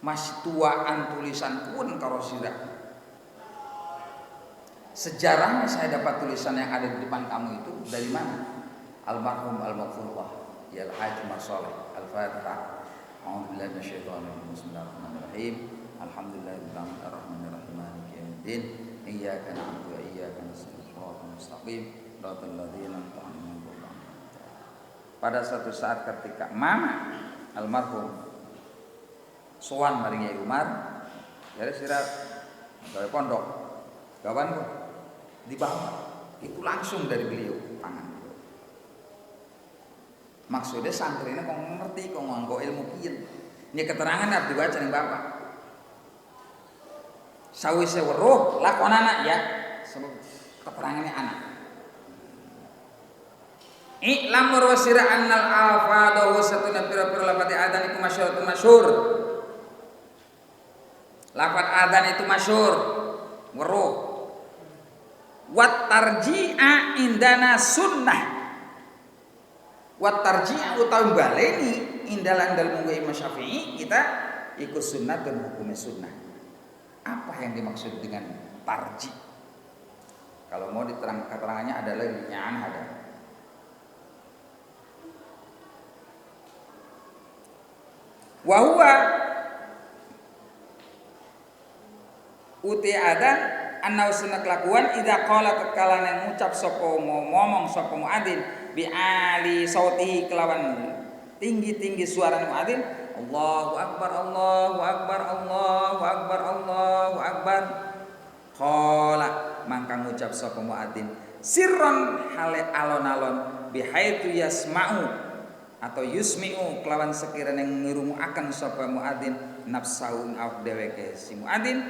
masih tuaan tulisan pun karo sirah. Sejarahnya saya dapat tulisan yang ada di depan kamu itu dari mana? Almarhum al-maghfurullah ya Al-Hajj Masoleh Al-Fatihah. A'udzubillahi minasyaitonir rajim. Bismillahirrahmanirrahim. Alhamdulillahirabbil alamin arrahmanirrahim maliki yaumiddin. Iyyaka na'budu wa iyyaka nasta'in. Shiratal mustaqim. Shiratal ladzina an'amta 'alaihim. Pada suatu saat ketika mama almarhum sowan maring Yai Umar, dari sirah gawe pondok, gawan kok di bawah itu langsung dari beliau tangan. Maksudnya santrinya kok ngerti kok nganggo ilmu kieu. Ini keterangan harus dibaca ning Bapak. Sawise weruh lakonana ya, sebab keterangannya anak. I'lam warwasira annal alfadahu satuna pira-pira lafati adzan iku masyhurun masyhur. Lafat adzan itu masyhur, weruh. Wat tarji'a indana sunnah. Wat tarji'a utawi baleni indalan dalem Imam Syafi'i kita ikut sunnah dan hukumnya sunnah. Apa yang dimaksud dengan tarji? Kalau mau diterang keterangannya adalah li'an ada. Wa huwa uti adzan anna sunna kelakuan idza qala tatkala ngucap sapa ngomong sapa muadzin bi ali sautihi kelawan tinggi-tinggi suara muadzin Allahu akbar Allahu akbar Allahu akbar Allahu akbar Qala mangka ngucap sapa muadzin sirron hale alon-alon bihaitu yasma'u atau yusmi'u kelawan sekiranya ngirunguaken sapa muadzin nafsahu awak dheweke si muadzin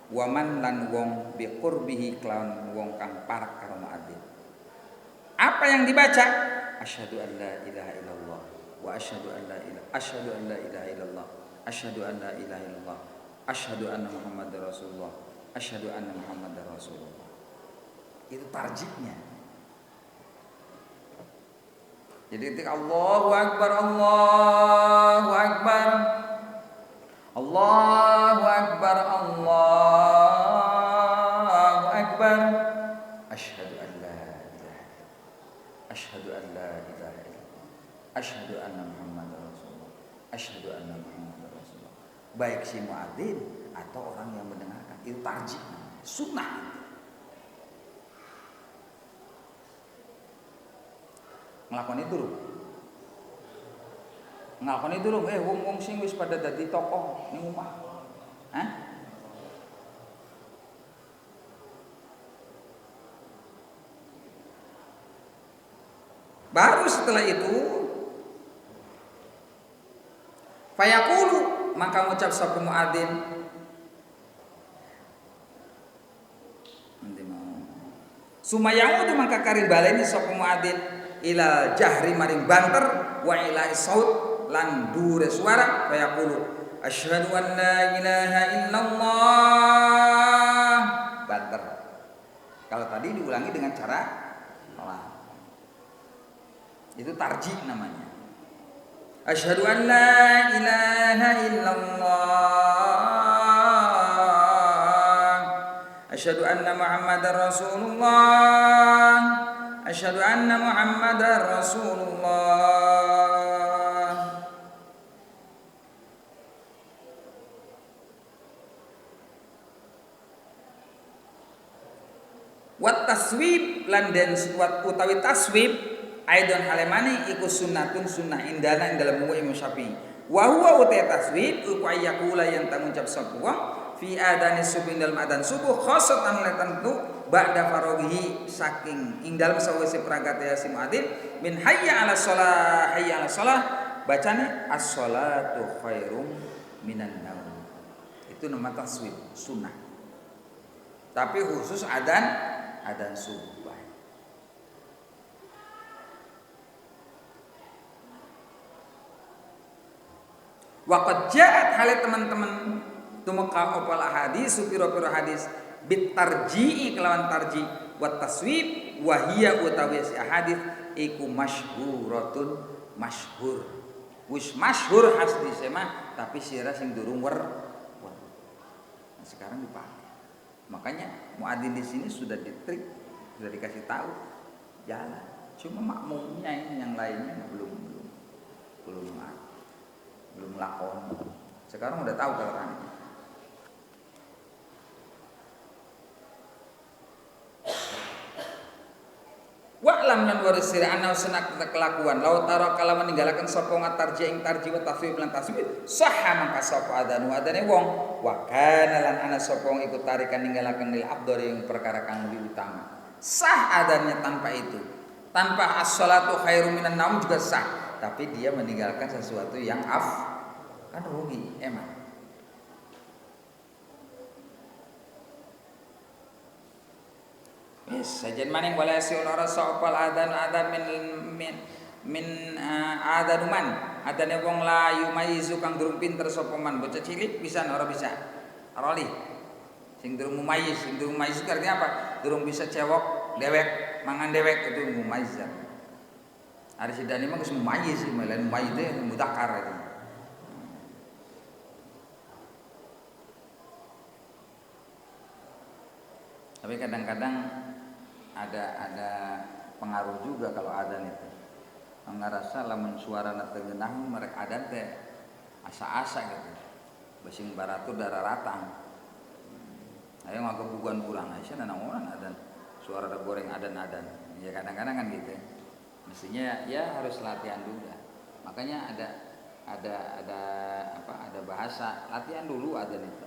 waman lan wong biqurbihi kelawan wong kang parak karo muadzin. Apa yang dibaca? Asyhadu an la ilaha illallah wa asyhadu an la ilaha illallah asyhadu an la ilaha illallah asyhadu anna muhammadar rasulullah asyhadu anna muhammadar rasulullah. Itu tarjihnya. Jadi ketika Allahu akbar Allahu akbar Allahu akbar Allahu akbar asyhadu an la ilaha illallah asyhadu an la ilaha illallah asyhadu anna muhammadar rasulullah asyhadu anna muhammadar rasulullah. Baik si muadzin atau orang yang mendengarkan, itu tarjih, sunnah. Nglakoni durung wong sing wis pada dadi tokoh ning omah. Baru setelah itu fayaqulu maka ngucap sapa muadzin sumayamu mangka kari baleni sapa muadzin ila jahri maring banter wa ila saut lan dure suara fayaqulu asyhadu an la ilaha illallah banter. Kalau tadi diulangi dengan cara pelan. Itu tarjih namanya. Asyhadu an la ilaha illallah asyhadu anna muhammadar rasulullah asyhadu anna muhammadar rasulullah. Wat taswib lan den utawi taswib aidon halemani iku sunnatun sunnah indana ing dalam buku Imam Syafi'i. Wa huwa utai taswib uku ayyakula yang tangucap sapa wong fi adani subuh dalam adan subuh khosatan tentu ba'da faraghi saking ing dalam sawise perangkat ya si muadzin min hayya 'ala shalah bacane as-shalatu khairum minan naum. Itu nama taswib sunnah. Tapi khusus adan subuh. Waqad ja'at hale teman-teman tumeka opal hadis supiro-piro hadis bit tarji'i kelawan tarji wa taswib wa hiya utawi hadis iku masyhuratun masyhur. Wis masyhur hadis mah tapi sira sing durung sekarang dipakai. Makanya muadzin di sini sudah ditrik, sudah dikasih tahu jalan. Cuma makmumnya ini yang lainnya belum lakon. Sekarang udah tahu gerakannya. Wa'lam lan warisir ana senak kelakuan laut tara kala meninggalkan sapa ngatarji ing tarji wa taswib lan taswib sahha mangka sapa adanu adane wong wa kana lan ana sapa wong iku tarikan ninggalaken lil abdari ing perkara kang lebih utama. Sah adanya tanpa itu. Tanpa as-shalatu khairum minan naum juga sah, tapi dia meninggalkan sesuatu yang kan rugi emang. Yes, sajen maning wala siul ora sopal adan min adanuman adane wong layu mayizu kang durung pinter sapa man bocah cilik pisan ora bisa roli sing durung mumayyiz artinya apa? Durung bisa cewek dewek mangan dewek itu mumayyiz. Ari sidane mah geus mumayyiz lain mumayyiz teh mudzakkar itu. Tapi kadang-kadang ada pengaruh juga kalau adan itu. Ngarasa lamun suarana teu geunah merek adan teh asa-asa gitu. Basing baratur darah ratang. Ayo ngagebugan pulang Aisyah nanaonan adan. Suara ada goreng adan-adan. Ya kadang-kadang kan gitu. Mestinya ya harus latihan dulu dah. Makanya ada bahasa latihan dulu adan itu.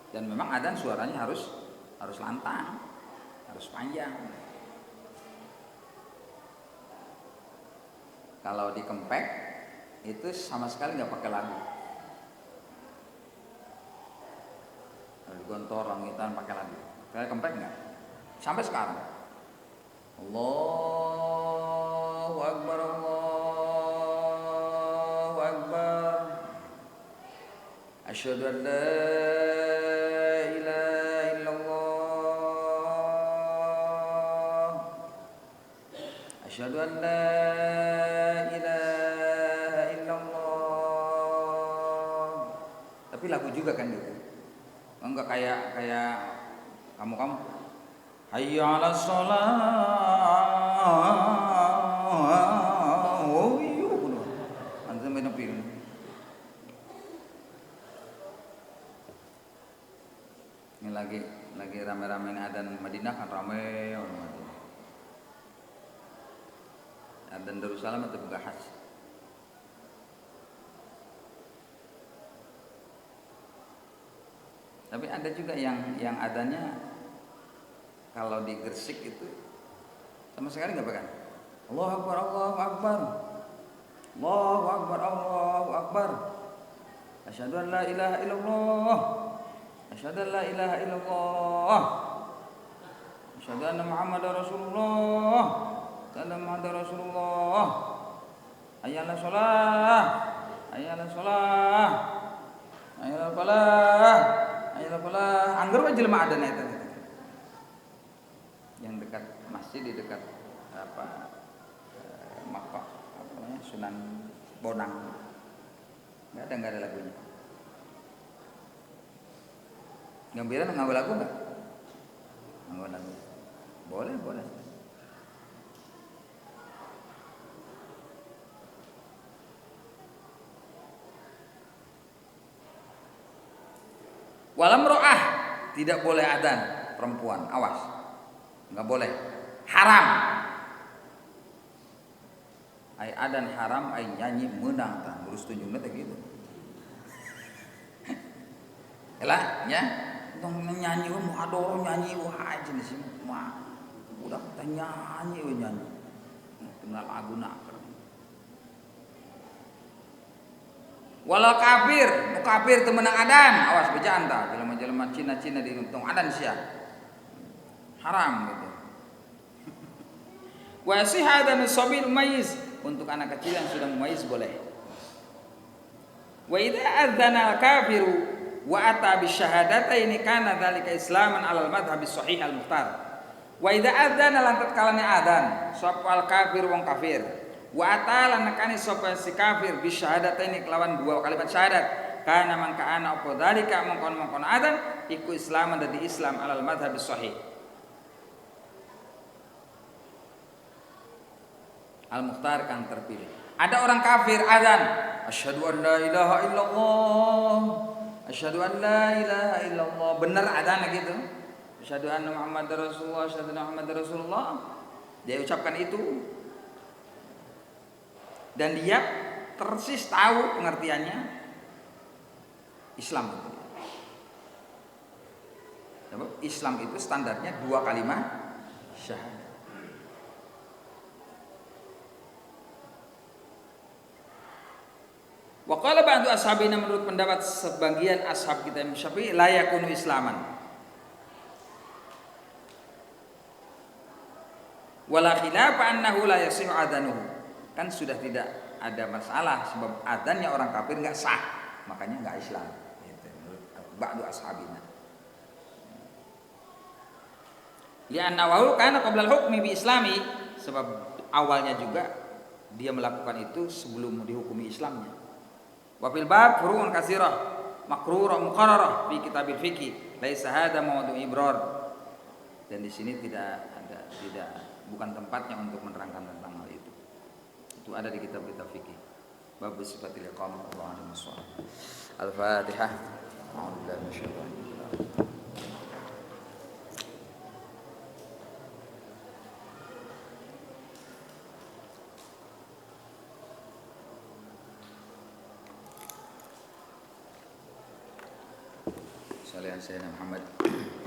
Dan memang adzan suaranya harus lantang, harus panjang. Kalau dikempek itu sama sekali nggak pakai lagu. Kalau digontor langitan pakai lagu. Kayak kempek nggak? Sampai sekarang. Allahu Akbar, Allahu Akbar. Asyhadu an la ilaha illallah. Asyhadu an la ilaha illallah. Tapi lagu juga kan gitu. Enggak kayak kamu. Hayya 'alas shalah. Oh iya kudu. Antum main film. Ini lagi rame-rame adzan Madinah kan rame orang Madinah. Adzan Darussalam atau bahas. Tapi ada juga yang adanya kalau di Gresik itu sama sekali nggak pegang. Allahu Akbar, Allahu Akbar, Allahu Akbar, Allahu Akbar. Asyhadu an la ilaha illallah. Asyhadu an la ilaha illallah. Asyhadu anna Muhammadar Rasulullah. Asyhadu anna Muhammadar Rasulullah. Hayya 'alas shalah. Hayya 'alas shalah. Hayya 'alal falah. Hayya 'alal falah. Angger wae jelema adzan eta. Yang dekat masjid di dekat Makkah Sunan Bonang, nggak ada lagunya. Gambiran nganggo lagu nggak? Nganggo lagu, boleh. Walam ro'ah, tidak boleh adzan perempuan, awas, nggak boleh, haram. Ai adzan haram, ai nyanyi menang tah, urus tunjungna teh gitu. Elah nya, tong nyanyi we muhadoro nyanyi wah aja sih mah. Udah kita nyanyi we nyanyi. Kenal laguna. Walau kafir, nu kafir teu meunang adzan, awas bejaan tah, jelema-jelema Cina-Cina di untung adzan sia. Haram gitu. Wa sihadanu sabil mayyiz, untuk anak kecil yang sudah mumayyiz boleh. Wa idza adzana al-kafiru wa ata bisyahadataini kana dzalika islaman 'alal madhhab as-sahih al-mukhtar. Wa idza adzana lan tatkalane adzan sapa al-kafir wong kafir wa ata lan nekani sapa si kafir bisyahadataini kelawan dua kalimat syahadat kana mangka ana apa dzalika mongkon adzan iku islaman dadi Islam 'alal madhhab as-sahih al-mukhtar kan terpilih. Ada orang kafir adzan, asyhadu an la ilaha illallah. Asyhadu an la ilaha illallah. Benar adzan gitu. Asyhadu anna Muhammadar Rasulullah, asyhadu anna Muhammadar Rasulullah. Dia ucapkan itu. Dan dia persis tahu pengertiannya Islam itu. Islam itu standarnya dua kalimat syahadat. Wa qala ba'du ashabina, menurut pendapat sebagian ashab kita Imam Syafi'i, la yakunu islaman. Wala khilafa annahu la yasihu adanuhu. Kan sudah tidak ada masalah sebab adzannya orang kafir enggak sah, makanya enggak Islam. Itu menurut ba'du ashabina. Li'anna wa kana qabla al-hukmi bi islami, sebab awalnya juga dia melakukan itu sebelum dihukumi Islamnya. Wa fil bab furu'un katsirah makrurah muqarrarah fi kitabil fiqh laisa hadza mawdu' ibrar. Dan di sini bukan tempatnya untuk menerangkan tentang hal itu. Itu ada di kitab-kitab fikih. Bab sifatil iqamah Allahu a'lam. Al-Fatihah. A'udzubillahi minasyaitonir rajim. Sallallahu alaihi Muhammad.